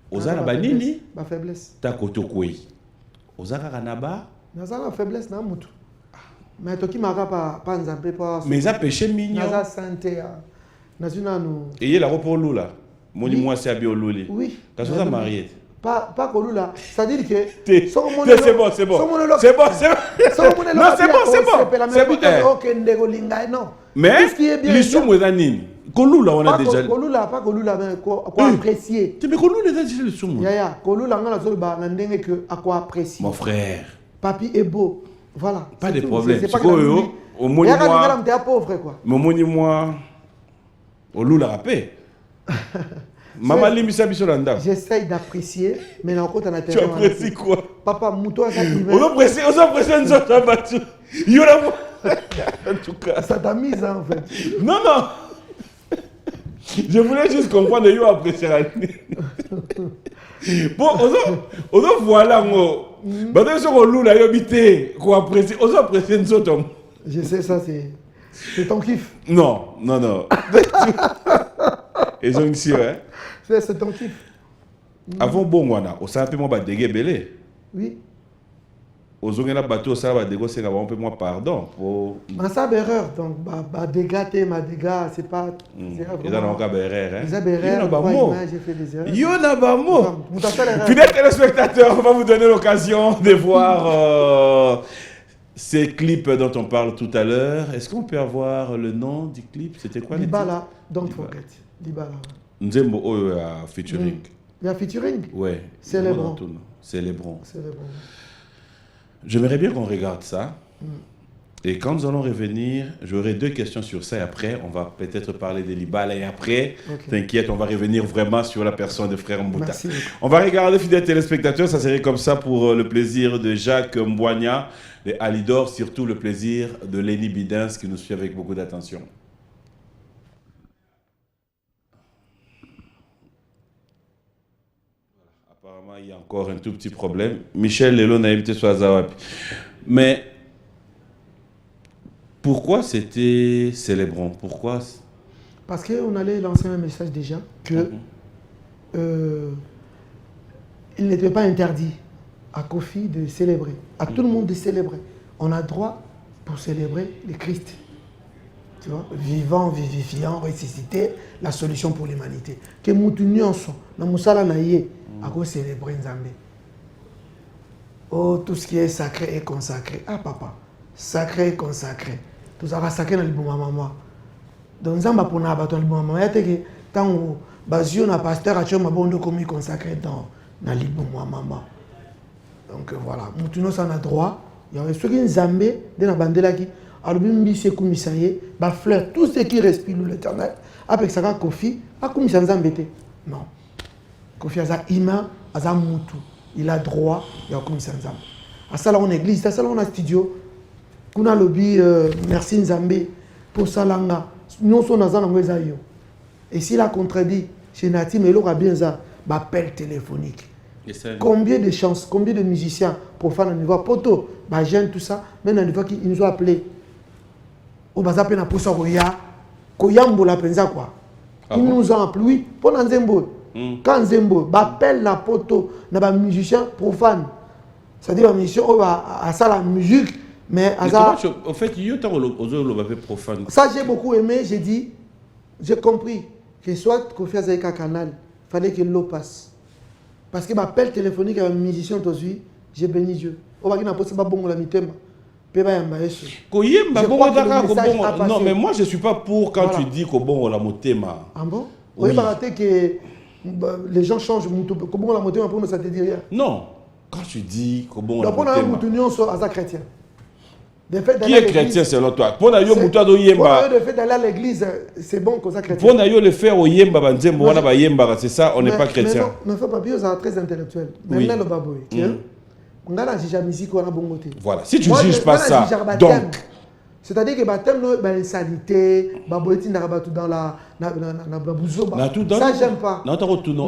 ozana banini? Ma faiblesse. Ta kotokoi. Ozaka kanaba? Naza la faiblesse na mutu. Mais toi qui m'arrête pas nzambe pas. Mais ça péché mignon. Naza santé à. Nazuna nous. Et il a repos lula. Moni moi c'est abi oluli. Oui. Quand ça marié. Pas kolula. C'est-à-dire que c'est bon. C'est bon. C'est bon. Non, c'est bon. Non. Mais les sous moi nini. Kolula on a déjà. Pas kolula mais quoi apprécier. Tu mais kolula déjà le sous moi. Ya kolula ngala zo ba ndenge que à quoi apprécier. Mon frère. Papi est beau. Voilà. Pas de problème. C'est quoi au moins moi. Tu es pauvre quoi. Mon moi. Au loup la rapé. Maman limisa bisolanda. J'essaye d'apprécier, mais là encore tu as tu apprécies quoi? Papa mouton ça qui on apprécie une sorte de battu. En tout cas. Ça t'a mis ça en fait. Non. Je voulais juste comprendre yo apprécier. Bon, on voilà moi. Bah sur le loup là yobité quoi apprécier. On apprécie une sorte. Je sais ça c'est ton kiff. Non. Et donc si hein. C'est ton kiff. Avant bon wana, on s'appelle moi ba dégué belé. Oui. Ozongena bateau ça va dégo c'est on peut moi pardon pour ma ça erreur donc ba dégaté ma dégâts c'est pas et dans le cas erreur hein. J'ai fait des erreurs. Yo na ba mo. Fidèles téléspectateurs, on va vous donner l'occasion de voir ces clips dont on parle tout à l'heure. Est-ce qu'on peut avoir le nom du clip? C'était quoi? Libala, Don't Forget. Libala. Nzembo featuring. Il y a featuring? Ouais. Célébrons. J'aimerais bien qu'on regarde ça. Et quand nous allons revenir, j'aurai 2 questions sur ça. Et après, on va peut-être parler de Libala. Et après, t'inquiète, on va revenir vraiment sur la personne de Frère Mbouta. Merci. On va regarder, fidèles téléspectateurs. Ça serait comme ça pour le plaisir de Jacques Mbouania, de Alidor, surtout le plaisir de Lenny Bidens qui nous suit avec beaucoup d'attention. Apparemment, il y a encore un tout petit problème. Michel Lelo n'a évité sur Azawapi. Mais pourquoi c'était Célébrons? Pourquoi? Parce qu'on allait lancer un message déjà que il n'était pas interdit à Kofi de célébrer, à tout le monde de célébrer. On a droit pour célébrer le Christ. Tu vois, vivant, vivifiant, ressuscité, la solution pour l'humanité. Que nous nyonso, na musala na ye, à quoi célébrer Nzambe. Oh, tout ce qui est sacré est consacré. Ah papa, sacré et consacré. Tout ça va sacré dans le bon maman. Donc, ça m'a pour nous abattre le bon maman. Il y a que tant que Basio na pasteur a tué ma bonne commis consacré dans le bon maman. Donc voilà, nous avons droit. Il y a ceux qui ont zambé de la bande là qui a le même c'est comme ça y est, bah fleur tout ce qui respire l'Éternel. Avec ça quand Kofi a comme ça zambété. Non. Kofi a ça ima, a ça mutu. Il a droit, il y a comme ça zambé. À ça là on église, à ça là on a studio. Kuna lobby merci Nzambé pour ça là nous sommes dans un endroit yo. Et s'il a contredit chez Nati mais il aura bien ça, bah appel téléphonique. Combien de chances, combien de musiciens profanes au niveau poto, bah jeunes tout ça, même au niveau qui nous ont appelé. Au bazar pena pour ça koyambo la penza quoi. Ils nous ont appelé oui, pour Nzembo. Quand Nzembo bah appelle la poto, na ba musicien profane. C'est-à-dire la musicien à ça la musique mais à ça en fait, il y a un profane. Ça j'ai beaucoup aimé, j'ai dit j'ai compris que soit Kofi Azaïka canal, fallait que l'eau passe. Parce que m'appel téléphonique avec un musicien aujourd'hui, j'ai béni Dieu. On va dire que c'est pas bon la mitema. Non mais moi je suis pas pour quand tu dis que bon la motema. Ah bon? Oui, que les gens changent comment la motema pour nous ça te dit rien. Non, quand tu dis que bon la motema. Donc on a un sur à chrétien. Qui est chrétien selon toi? Pour d'ailleurs muta do yemba. Le fait d'aller à l'église, c'est bon qu'on soit chrétien. Pour d'ailleurs le faire au yemba banzembo wana ba yemba, c'est ça, on n'est pas chrétien. Mais faut pas bien ça très intellectuel. Même là le baboy. On a la musique on a bon côté. Voilà, si tu ne juges pas ça. Donc c'est-à-dire que baptême ben salité, baboy ti na tout dans la bouzo. Ça j'aime pas. Non ta retourno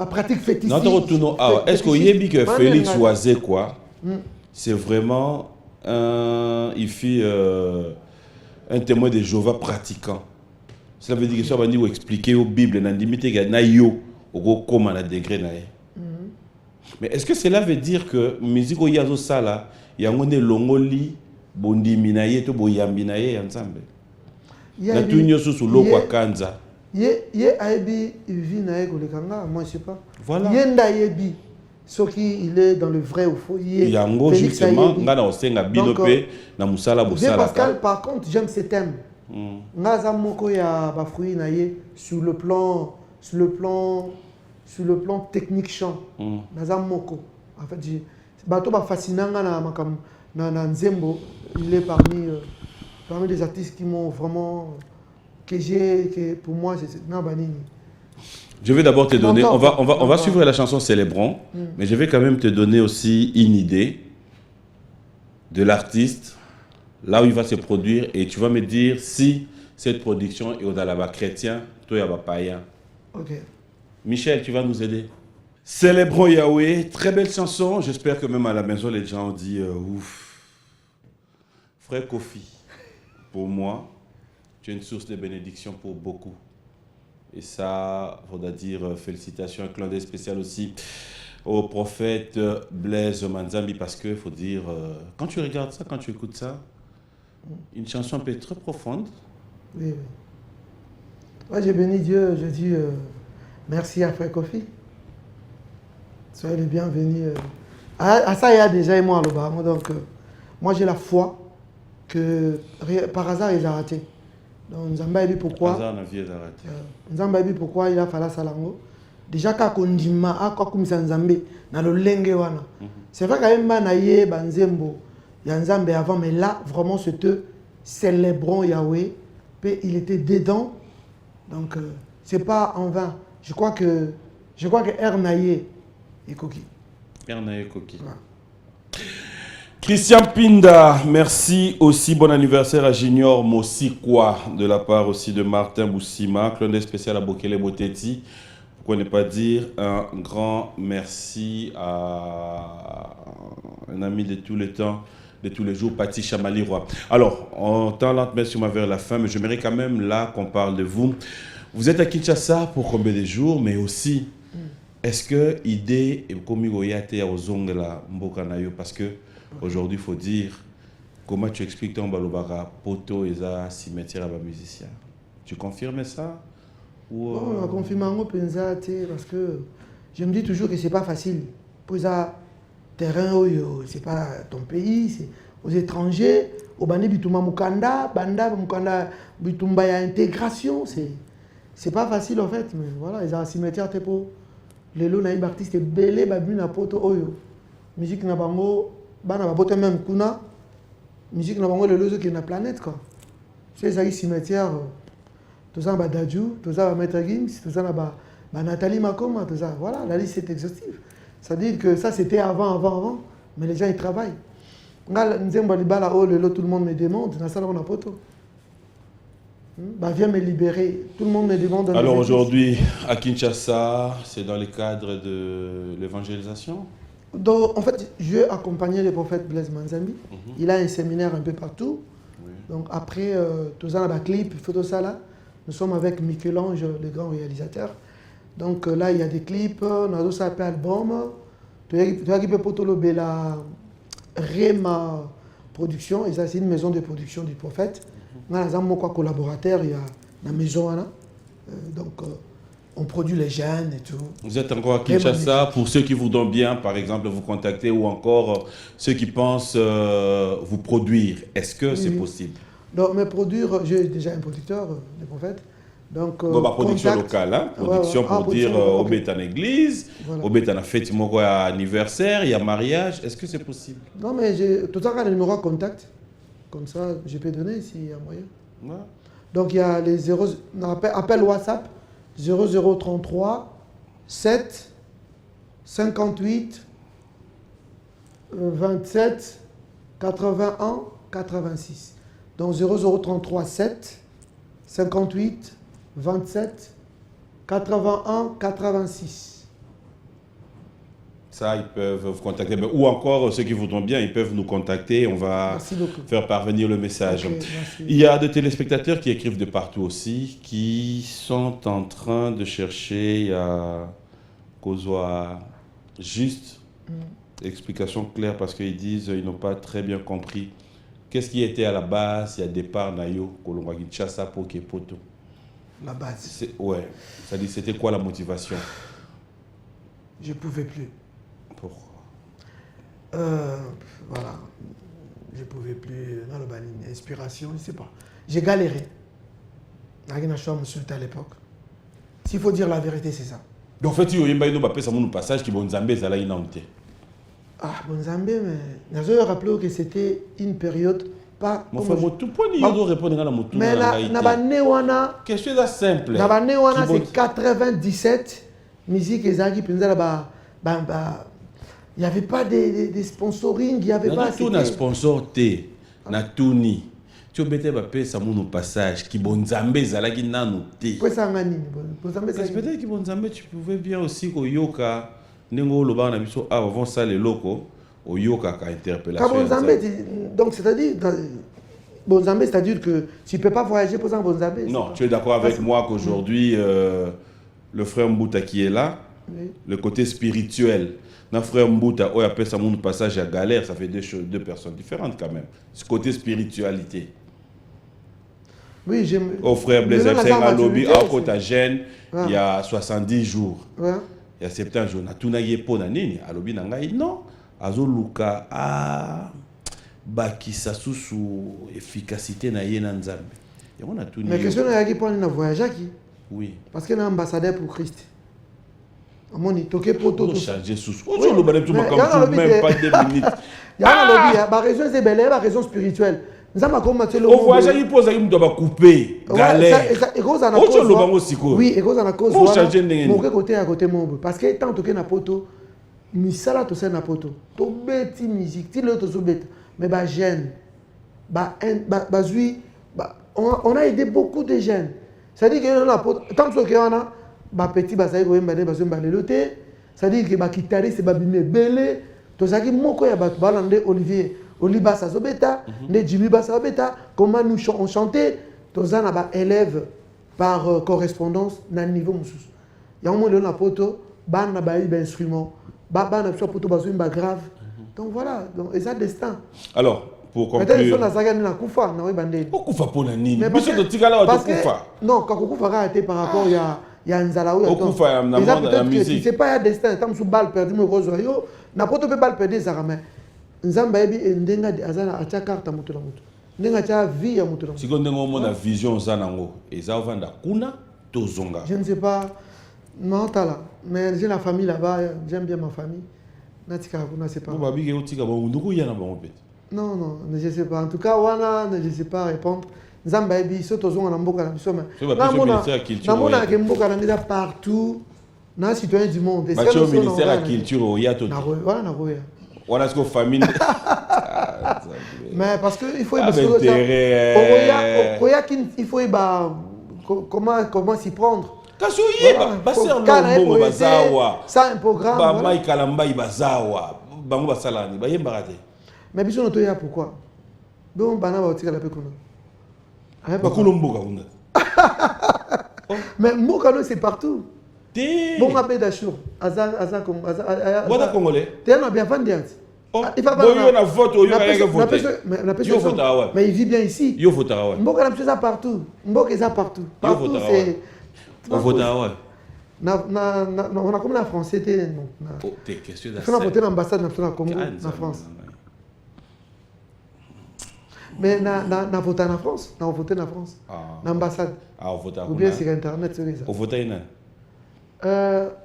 pratique fétiche. Non ta retourno est-ce que yebi que Félix Oisé quoi? C'est vraiment il fit un témoin de Jéhovah pratiquant. Cela veut dire que ça va dire expliquer au Bible dans limite que na yo au comment na degré na. Mais est-ce que cela veut dire que musique au yazo sala ya ngone longoli bondi minaye to boyambi na ye ensemble? Na tunyo susu lokwa kanza. Ye aibi vi na ye kolekanga moi je sais pas. Voilà. Yenda yebi. Ce qui il est dans le vrai ou faux. Il y a un gros justement, ngana osenga bilope na musala bosala. Pascal, par contre, j'aime ce thème. Ngaza moko ya ba fruit na ye sur le plan technique chant. Ngaza moko. En fait, bato ba fascinant na makam na Nzembo, il est parmi les artistes qui m'ont vraiment que pour moi c'est na banini. Je vais d'abord te donner, on va suivre la chanson Célébrons, mais je vais quand même te donner aussi une idée de l'artiste, là où il va se produire, et tu vas me dire si cette production est au Dalaba chrétien, toi il y a païen. Ok. Michel, tu vas nous aider. Célébrons Yahweh, très belle chanson, j'espère que même à la maison les gens ont dit ouf. Frère Kofi, pour moi, tu es une source de bénédiction pour beaucoup. Et ça, il faudra dire félicitations, un clin d'œil spécial aussi au prophète Blaise Manzambi, parce qu'il faut dire, quand tu regardes ça, quand tu écoutes ça, une chanson peut être très profonde. Oui, oui. Moi, j'ai béni Dieu, je dis merci à Frère Kofi. Soyez les bienvenus. À ça, il y a déjà et moi, donc moi, j'ai la foi que par hasard, ils ont raté. Donc, Nzamba dit pourquoi. Nzamba dit pourquoi il a fallu salango. Déjà quand on dit ma quoi comme ça Nzambe na lo lenge wana. C'est vrai quand même na ye banzembo ya Nzambe avant mais là vraiment c'était célébrons Yahweh puis il était dedans. Donc c'est pas en vain. Je crois que Ernaye et Koki. Ernaye Koki. Ouais. Christian Pinda, merci aussi, bon anniversaire à Junior Mossikwa, de la part aussi de Martin Boussima, clin d'œil spécial à Bokele Boteti. Pourquoi ne pas dire un grand merci à un ami de tous les temps, de tous les jours, Pati Chamali-Roy. Alors, on tend lentement sur ma vers la fin, mais j'aimerais quand même là qu'on parle de vous. Vous êtes à Kinshasa pour combien de jours, mais aussi, est-ce que l'idée est comme Goyate à Ozongela Mbokanayo, parce que aujourd'hui, il faut dire comment tu expliques ton balobara, poto et ça, cimetière à la musicien. Tu confirmes ça ou non, je confirme parce que je me dis toujours que c'est pas facile. Pour ça, terrain, c'est pas ton pays. aux étrangers, au bandi bituma mukanda, banda mukanda bitumba ya intégration, c'est pas facile en fait, mais voilà, ils ont un cimetière tepo. Les lots naïb artistes belé babu na poto oyo. Musique na bango, bana bapote même kuna. Musique na bango le lozo qui est na planète quoi. C'est ça cimetière. Tout ça ba Dadju, tout ça ba Maître Gims, tout ça ba Nathalie Makoma, tout ça. Voilà, la liste est exhaustive. Ça veut dire que ça c'était avant, mais les gens ils travaillent. Nzemba libala oh le lot tout le monde me demande, na sala on a poto. Bah, viens me libérer. Tout le monde me demande. Alors aujourd'hui, à Kinshasa, c'est dans le cadre de l'évangélisation? Donc, en fait, je accompagnais le prophète Blaise Manzambi. Il a un séminaire un peu partout. Oui. Donc après, tout ça, la clip, photo ça là. Nous sommes avec Michel-Ange, le grand réalisateur. Donc là, il y a des clips. On a aussi un album. Tu as qui peut poter la Rema Production. Et ça, c'est une maison de production du prophète. Nous avons un collaborateur, il y a la maison. Donc, on produit les jeunes et tout. Vous êtes encore à Kinshasa. Pour ceux qui voudront bien, par exemple, vous contacter ou encore ceux qui pensent vous produire, est-ce que c'est possible? Donc, me produire, j'ai déjà un producteur, le prophète. Donc, production locale, hein? Production pour dire au bétan église, au bétan fête, mon anniversaire, il y a mariage. Est-ce que c'est possible? Non, mais j'ai tout ça, le numéro de contact. Comme ça, je peux donner s'il y a moyen. Ouais. Donc, il y a les 0... Appel WhatsApp 0033 7 58 27 81 86. Donc, 0033 7 58 27 81 86. Ça, ils peuvent vous contacter. Ou encore, ceux qui voudront bien, ils peuvent nous contacter. On va faire parvenir le message. Okay, il y a des téléspectateurs qui écrivent de partout aussi, qui sont en train de chercher à qu'on soit juste explication claire parce qu'ils disent qu'ils n'ont pas très bien compris. Qu'est-ce qui était à la base, il y a départ Nayo, Kolongwa Kinshasa pour Kepoto? La base. Ouais. Ça dit, c'était quoi la motivation? Je ne pouvais plus. Pourquoi? Voilà. Je ne pouvais plus. Dans le banning, inspiration, je ne sais pas. J'ai galéré. À l'époque. S'il faut dire la vérité, c'est ça. Donc, en fait, il y a un passage qui est Bonzambé, ça l'a inventé. Ah, Bonzambé, mais je me rappelle que c'était une période pas. Mon frère, tout point, il y a répondre à la moto. Mais la question est simple. La c'est 97. Musique et Zagi, il n'y avait pas de sponsoring, il n'y avait pas... Tout na sponsor T, na tout ni. Tu as besoin ça mon passage qui bonzambé zalaki nanu T. Pourquoi ça ngani? Peut-être que bonzambé tu pouvais bien aussi ko yoka nengo loba na biso avant ça les locaux au yoka ka interpellation. Bonzambé donc c'est-à-dire bonzambé c'est-à-dire que tu ne peux pas voyager pour ça bonzambé. Non, tu es d'accord avec moi qu'aujourd'hui le frère Mbouta qui est là, le côté spirituel. Notre frère Mbouta, il appelle ça mon passage à galère, ça fait deux personnes différentes quand même. Ce côté spiritualité. Oui, j'aime. Au frère Blaise à lobby, à côté à Gênes, il y a 70 jours. Ouais. Il y a 70 jours. Na tunaye po na nini, à lobby nangai non. Azo luka a bakisa susu efficacité na ye na nzambe. Et on a tout. Mais question na yaki po na voyage qui? Oui. Parce qu'il est ambassadeur pour Christ. Amoni toke poto to changer sous. Ojo lo balem tout comme même pas 2 minutes. Il y a lobby, ba raison c'est belle, ba raison spirituelle. Nzamba comme matelo. On voyage il pose il doit couper galère. Ojo lo bango siko. Oui, et cause na cause. Pour changer ndenge. Mon côté à côté mon parce que tant toke na poto misala to na poto. To beti musique, ti le to so beta. Mais ba jeune on a aidé beaucoup de jeunes. C'est-à-dire que tant que on a petit basaï goyemba bazomba leloté, c'est-à-dire que ba guitariste ba bimé belé, to zaki moko ya ba balande Olivier Oliba Sazobeta, ne Jimmy Basabeta, comment nous on chantait, to zana ba élève par correspondance na niveau mususu. Ya mo le na poto, ba na ba instrument, ba na so poto bazomba grave. Donc voilà, donc et ça destin. Alors pour conclure. Peut-être que la saga na kufa na bande. Kufa pona nini? Mais c'est de tigala de kufa. Non, quand kufa a été par rapport il y a un zalaou. Kufa na musique. C'est pas un destin, tant sous balle perdu me rosario, na poto pe balle perdu zaramé. nzamba yebi ndenga de azana acha carte moto na moto ndenga cha vie ya moto na moto Si on a la vision zanango et ça va kuna tozonga. Je ne sais pas non là mais j'ai la famille là-bas, j'aime bien ma famille. Natika kuna c'est pas. Ba bige utika ba nduku yana ba opet. Non non, je sais pas. En tout cas wana je sais pas répondre. Nzamba yebi so tozonga na mboka na biso mais. Na mona ke mboka na misa partout. Na citoyen du monde. Et c'est le ministère de la culture il y a tout. Voilà na roya. Voilà ce que famille. Mais parce que il faut intérêt. Il faut comment s'y prendre. Kasouye basser no bazawa. Ça un programme. Ba mai kalamba bazawa. Bango basalani ba yemba raté. Mais biso no toya pourquoi? Bon bana ba otika la pe kuna. Ba kulomboka kuna. Mais mboka no c'est partout. Bon appel d'Achour. Aza Congolais. T'es un bien fan d'Yat. Il va pas na vote ou mais il vit bien ici. Yo vote awa. Mboka na pesa partout. Mboka est partout. Partout c'est on vote awa. On a comme la français t'es non. T'es question d'assaut. On a voté l'ambassade nationale Congo na France. Mais na voté en France, na voté en France. L'ambassade. Ah on vote ou bien sur internet c'est ça. On vote ina.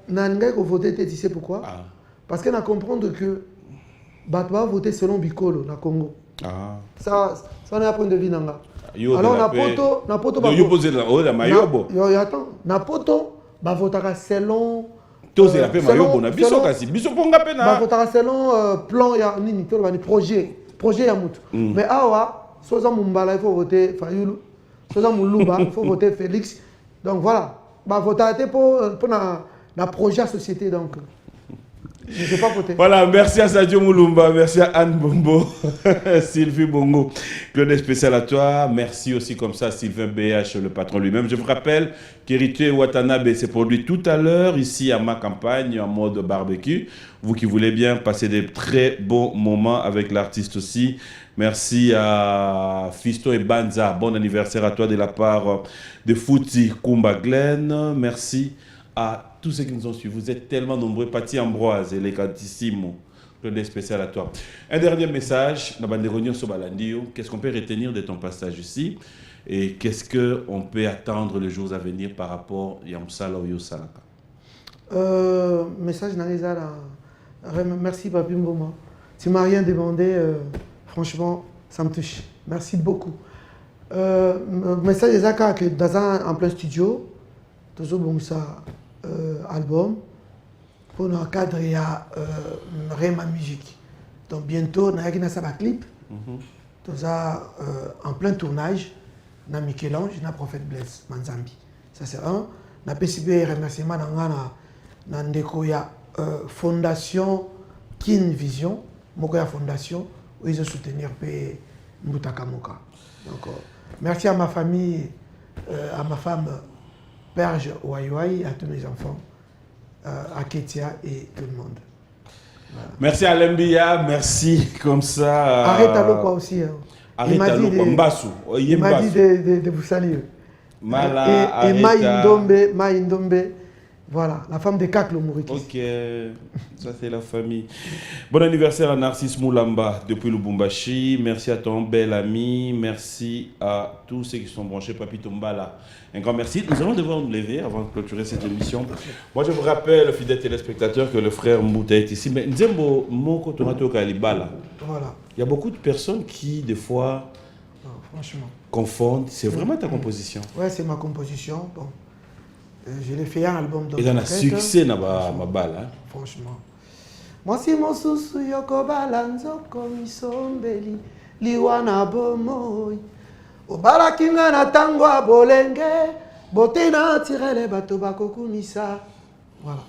Nanga ko voter tu sais pourquoi? Parce qu'on a comprendre que bah va voter selon Bikolo na Congo. Ça on a point de vue nanga. Alors na poto ba yo poser la mayobo. Yo attends, na poto ba votera selon to c'est la pe mayobo na biso kasi biso ponga pe na. Ba votera selon plan ya nini to ba ni projet ya mutu. Mais awa soza mumbala il faut voter Fayulu. Soza muluba il faut voter Félix. Donc voilà. Bah voter pour na projet à société donc. Je ne vais pas voter. Voilà, merci à Sadio Moulumba, merci à Anne Bombo, Sylvie Bongo, Claude spécial à toi, merci aussi comme ça Sylvain BH, le patron lui-même. Je vous rappelle qu'Héritier Watanabe s'est produit tout à l'heure ici à ma campagne en mode barbecue. Vous qui voulez bien passer des très bons moments avec l'artiste aussi. Merci à Fisto et Banza, bon anniversaire à toi de la part de Fouti Kumba Glen. Merci à tous ceux qui nous ont suivis. Vous êtes tellement nombreux. Pati Ambroise, Elegantissimo, Claude spécial à toi. Un dernier message, qu'est-ce qu'on peut retenir de ton passage ici et qu'est-ce qu'on peut attendre les jours à venir par rapport à Yamsala ou Yosalaka? Message Narizala. Merci Papi Mboma. Tu m'as rien demandé, franchement, ça me touche. Merci beaucoup. Message de Zaka que dans en plein studio, toujours bon ça. Album pour le cadre il y a Rema Musique. Donc bientôt on a un clip. En plein tournage na Michel-Ange na Prophète Blaise Manzambi. Ça c'est un. Na PCB remerciement na ndeko ya fondation Kin Vision, Mokoya Fondation où ils ont soutenir pe Mbutaka Moka. Donc merci à ma famille, à ma femme Perge Waiwai, à tous mes enfants, à Ketia et tout le monde. Voilà. Merci à Lembia, merci comme ça. Arrête à l'eau quoi aussi. Arrête à l'eau quoi, Mbassou. Il m'a dit de vous saluer. Mala, et Maïndombe, voilà, la femme de Kaklo Mouriki. Ok, ça c'est la famille. Bon anniversaire à Narcisse Moulamba depuis Lubumbashi. Merci à ton bel ami. Merci à tous ceux qui sont branchés, Papi Tombala. Un grand merci. Nous allons devoir nous lever avant de clôturer cette émission. Moi, je vous rappelle, fidèles téléspectateurs, que le frère Mbouta est ici. Mais Nzembo Moko Tomato Kalibala. Voilà. Il y a beaucoup de personnes qui, des fois, franchement, confondent. C'est vraiment ta composition. Ouais, c'est ma composition. Bon. Je l'ai fait un album de. Et dans un succès, ma balle. Hein? Franchement. Moi, si mon sous yoko balanzo comme sombeli liwana bomoi. Obala kinga na tango bolenge botena tirele bato bakokunisa. Voilà.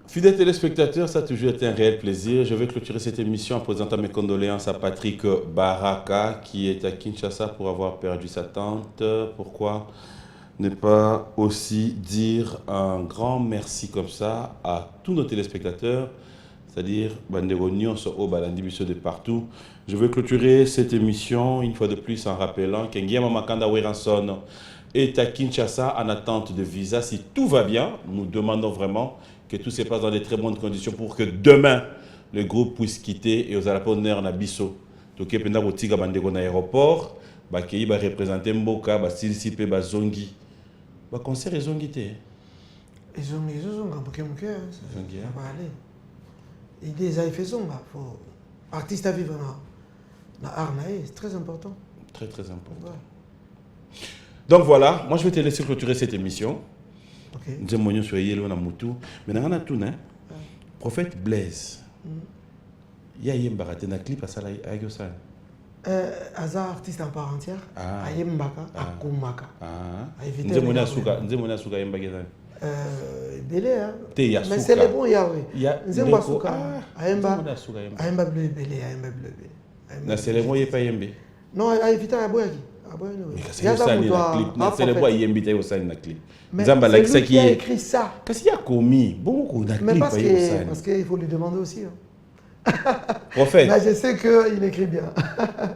Fidèles téléspectateurs, ça a toujours été un réel plaisir. Je vais clôturer cette émission en présentant mes condoléances à Patrick Baraka qui est à Kinshasa pour avoir perdu sa tante. Pourquoi ne pas aussi dire un grand merci comme ça à tous nos téléspectateurs, c'est-à-dire Bandero Nyonso au Balandibiso de partout. Je vais clôturer cette émission une fois de plus en rappelant qu'Engiama Makanda Weranson est à Kinshasa en attente de visa. Si tout va bien, nous demandons vraiment que tout se passe dans de très bonnes conditions pour que demain, le groupe puisse quitter et aux alaponneurs na biso. Donc pendant que tiga bande ko na aéroport, ba kei ba représenter mboka, ba silisipe ba zongi. Ba concert zongi te. Ils ont un peu de cœur. Zongi. Ça va aller. Et déjà, ils font ça. Faut artiste à vivre dans l'art, c'est très important. Très très important. Ouais. Donc voilà, moi je vais te laisser clôturer cette émission. Ok. Nous sommes sur Yelo na Mutu. Mais on a tout, hein. Prophète Blaise. Il y a un baraté dans clip à ça là, à Yosan. Hasard artiste en part entière. Ah. À Yembaka, à Kumaka. Ah. À éviter Nous sommes à Souka Yembagézan. Belé, hein. Te ya Mais Souka. c'est le bon Yahweh. Ya Nzemba Souka. À Yemba. Souka Yemba. À Yemba bleu, Belé, à Yemba bleu. Na c'est le bon Yepa Yembe. Non, à éviter à Boyaki. Mais c'est Yosan na clip. Na c'est le bon Yembe ta Yosan na clip. Nzamba c'est like ça lui qui a qui est. écrit ça. Qu'est-ce qu'il y a commis? Beaucoup na Mais clip parce à Yosan. qu'il faut lui demander aussi. Hein. Prophète. Mais je sais qu'il écrit bien.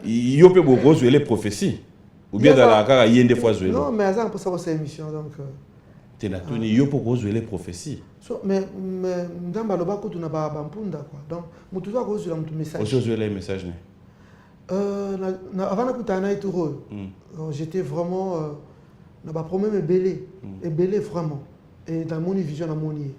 Il y a peu beaucoup jouer les prophéties. Ou bien dans la cara, il y a des fois jouer. Non, mais Hasard pour savoir cette émission. Donc, tu n'as tout ni yo pour jouer les prophéties. mais dans le bas, tu n'as pas bampunda quoi. Donc, tu dois jouer un message. Aujourd'hui, jouer les messages. Avant d'écouter tout j'étais vraiment na ba problème belé et belé vraiment et dans mon vision na moni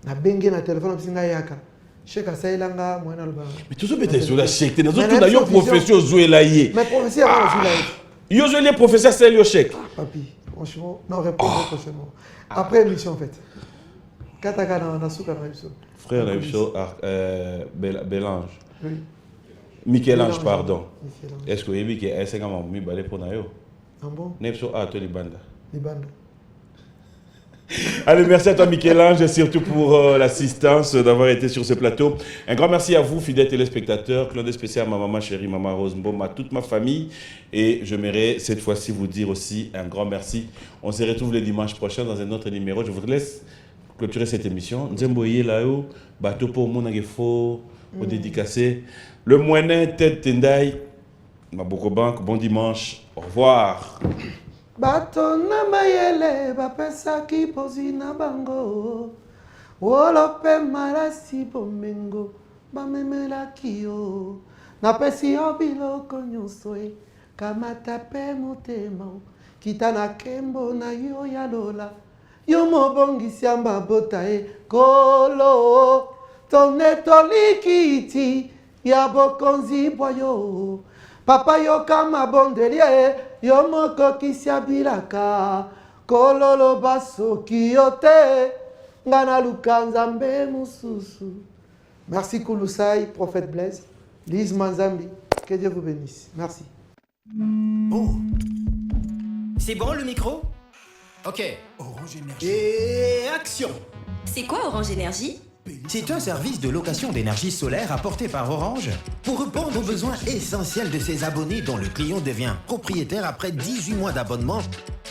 na bengue na téléphone bisinga yaka cheka sailanga mwana ba mais tout ça peut sur la chèque na zo tout na yo professeur jouer là yé mais professeur jouer là yo jouer les professeurs c'est yo chèque papi franchement non répondre prochainement après émission en fait kataka na souka na émission frère la émission Bélange oui Michel-Ange pardon Michel-Ange. est-ce que vous que est-ce que mi balé pour na yo ah bon nepso a to libanda les bandes. Allez, merci à toi Michel-Ange, surtout pour l'assistance d'avoir été sur ce plateau. Un grand merci à vous, fidèles téléspectateurs. Claude spécial à ma maman chérie, maman Rose Mbom, à toute ma famille. Et j'aimerais cette fois-ci vous dire aussi un grand merci. On se retrouve le dimanche prochain dans un autre numéro. Je vous laisse clôturer cette émission. Nzemboye là-haut, bateau pour mon agefo, au dédicacé. Le moinet, tête tendai, Maboko Bank, bon dimanche. Au revoir. Bato na mayele bapesaki pozi na bango wolo pe marasi bomengo bamemelaki yo napesi yo biloko nyonso e kamata pe motema kita na kembo na yo ya lola yo mobongisi ya mabota e kolo tone tolikiti ya bokonzi bwa yo papa yo kama bondelie yo moko kisia bilaka kololo basoki yo te nga na luka nzambe mususu. Merci Kouloussaï, prophète Blaise, Lise Manzambi, que Dieu vous bénisse. Merci. Oh, c'est bon le micro? Ok. Orange Énergie. Et action! C'est quoi Orange Énergie? C'est un service de location d'énergie solaire apporté par Orange pour répondre aux besoins essentiels de ses abonnés dont le client devient propriétaire après 18 mois d'abonnement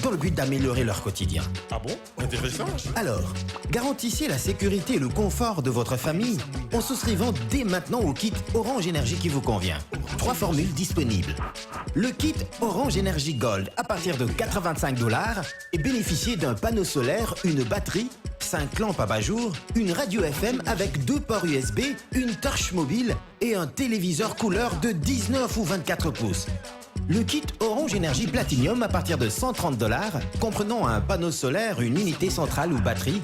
dans le but d'améliorer leur quotidien. Ah bon? Intéressant. Alors, garantissez la sécurité et le confort de votre famille en souscrivant dès maintenant au kit Orange Énergie qui vous convient. 3 formules disponibles. Le kit Orange Énergie Gold à partir de $85 et bénéficiez d'un panneau solaire, une batterie, 5 lampes abat-jour, une radio FM avec 2 ports USB, une torche mobile et un téléviseur couleur de 19 ou 24 pouces. Le kit Orange Énergie Platinum à partir de $130, comprenant un panneau solaire, une unité centrale ou batterie,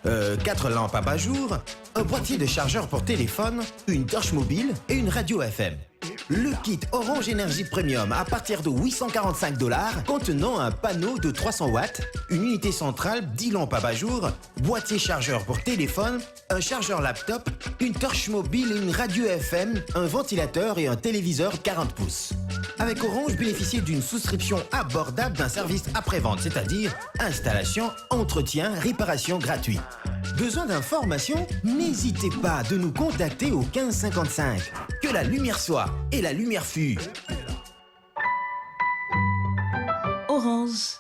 4 lampes abat-jour, un boîtier de chargeur pour téléphone, une torche mobile et une radio FM. Le kit Orange Énergie Premium à partir de $845, contenant un panneau de 300 watts, une unité centrale, 10 lampes abat-jour, boîtier chargeur pour téléphone, un chargeur laptop, une torche mobile et une radio FM, un ventilateur et un téléviseur 40 pouces. Avec Orange, bénéficiez d'une souscription abordable d'un service après-vente, c'est-à-dire installation, entretien, réparation gratuit. Besoin d'informations? N'hésitez pas de nous contacter au 1555. Que la lumière soit et la lumière fut. Orange.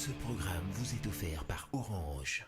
Ce programme vous est offert par Orange.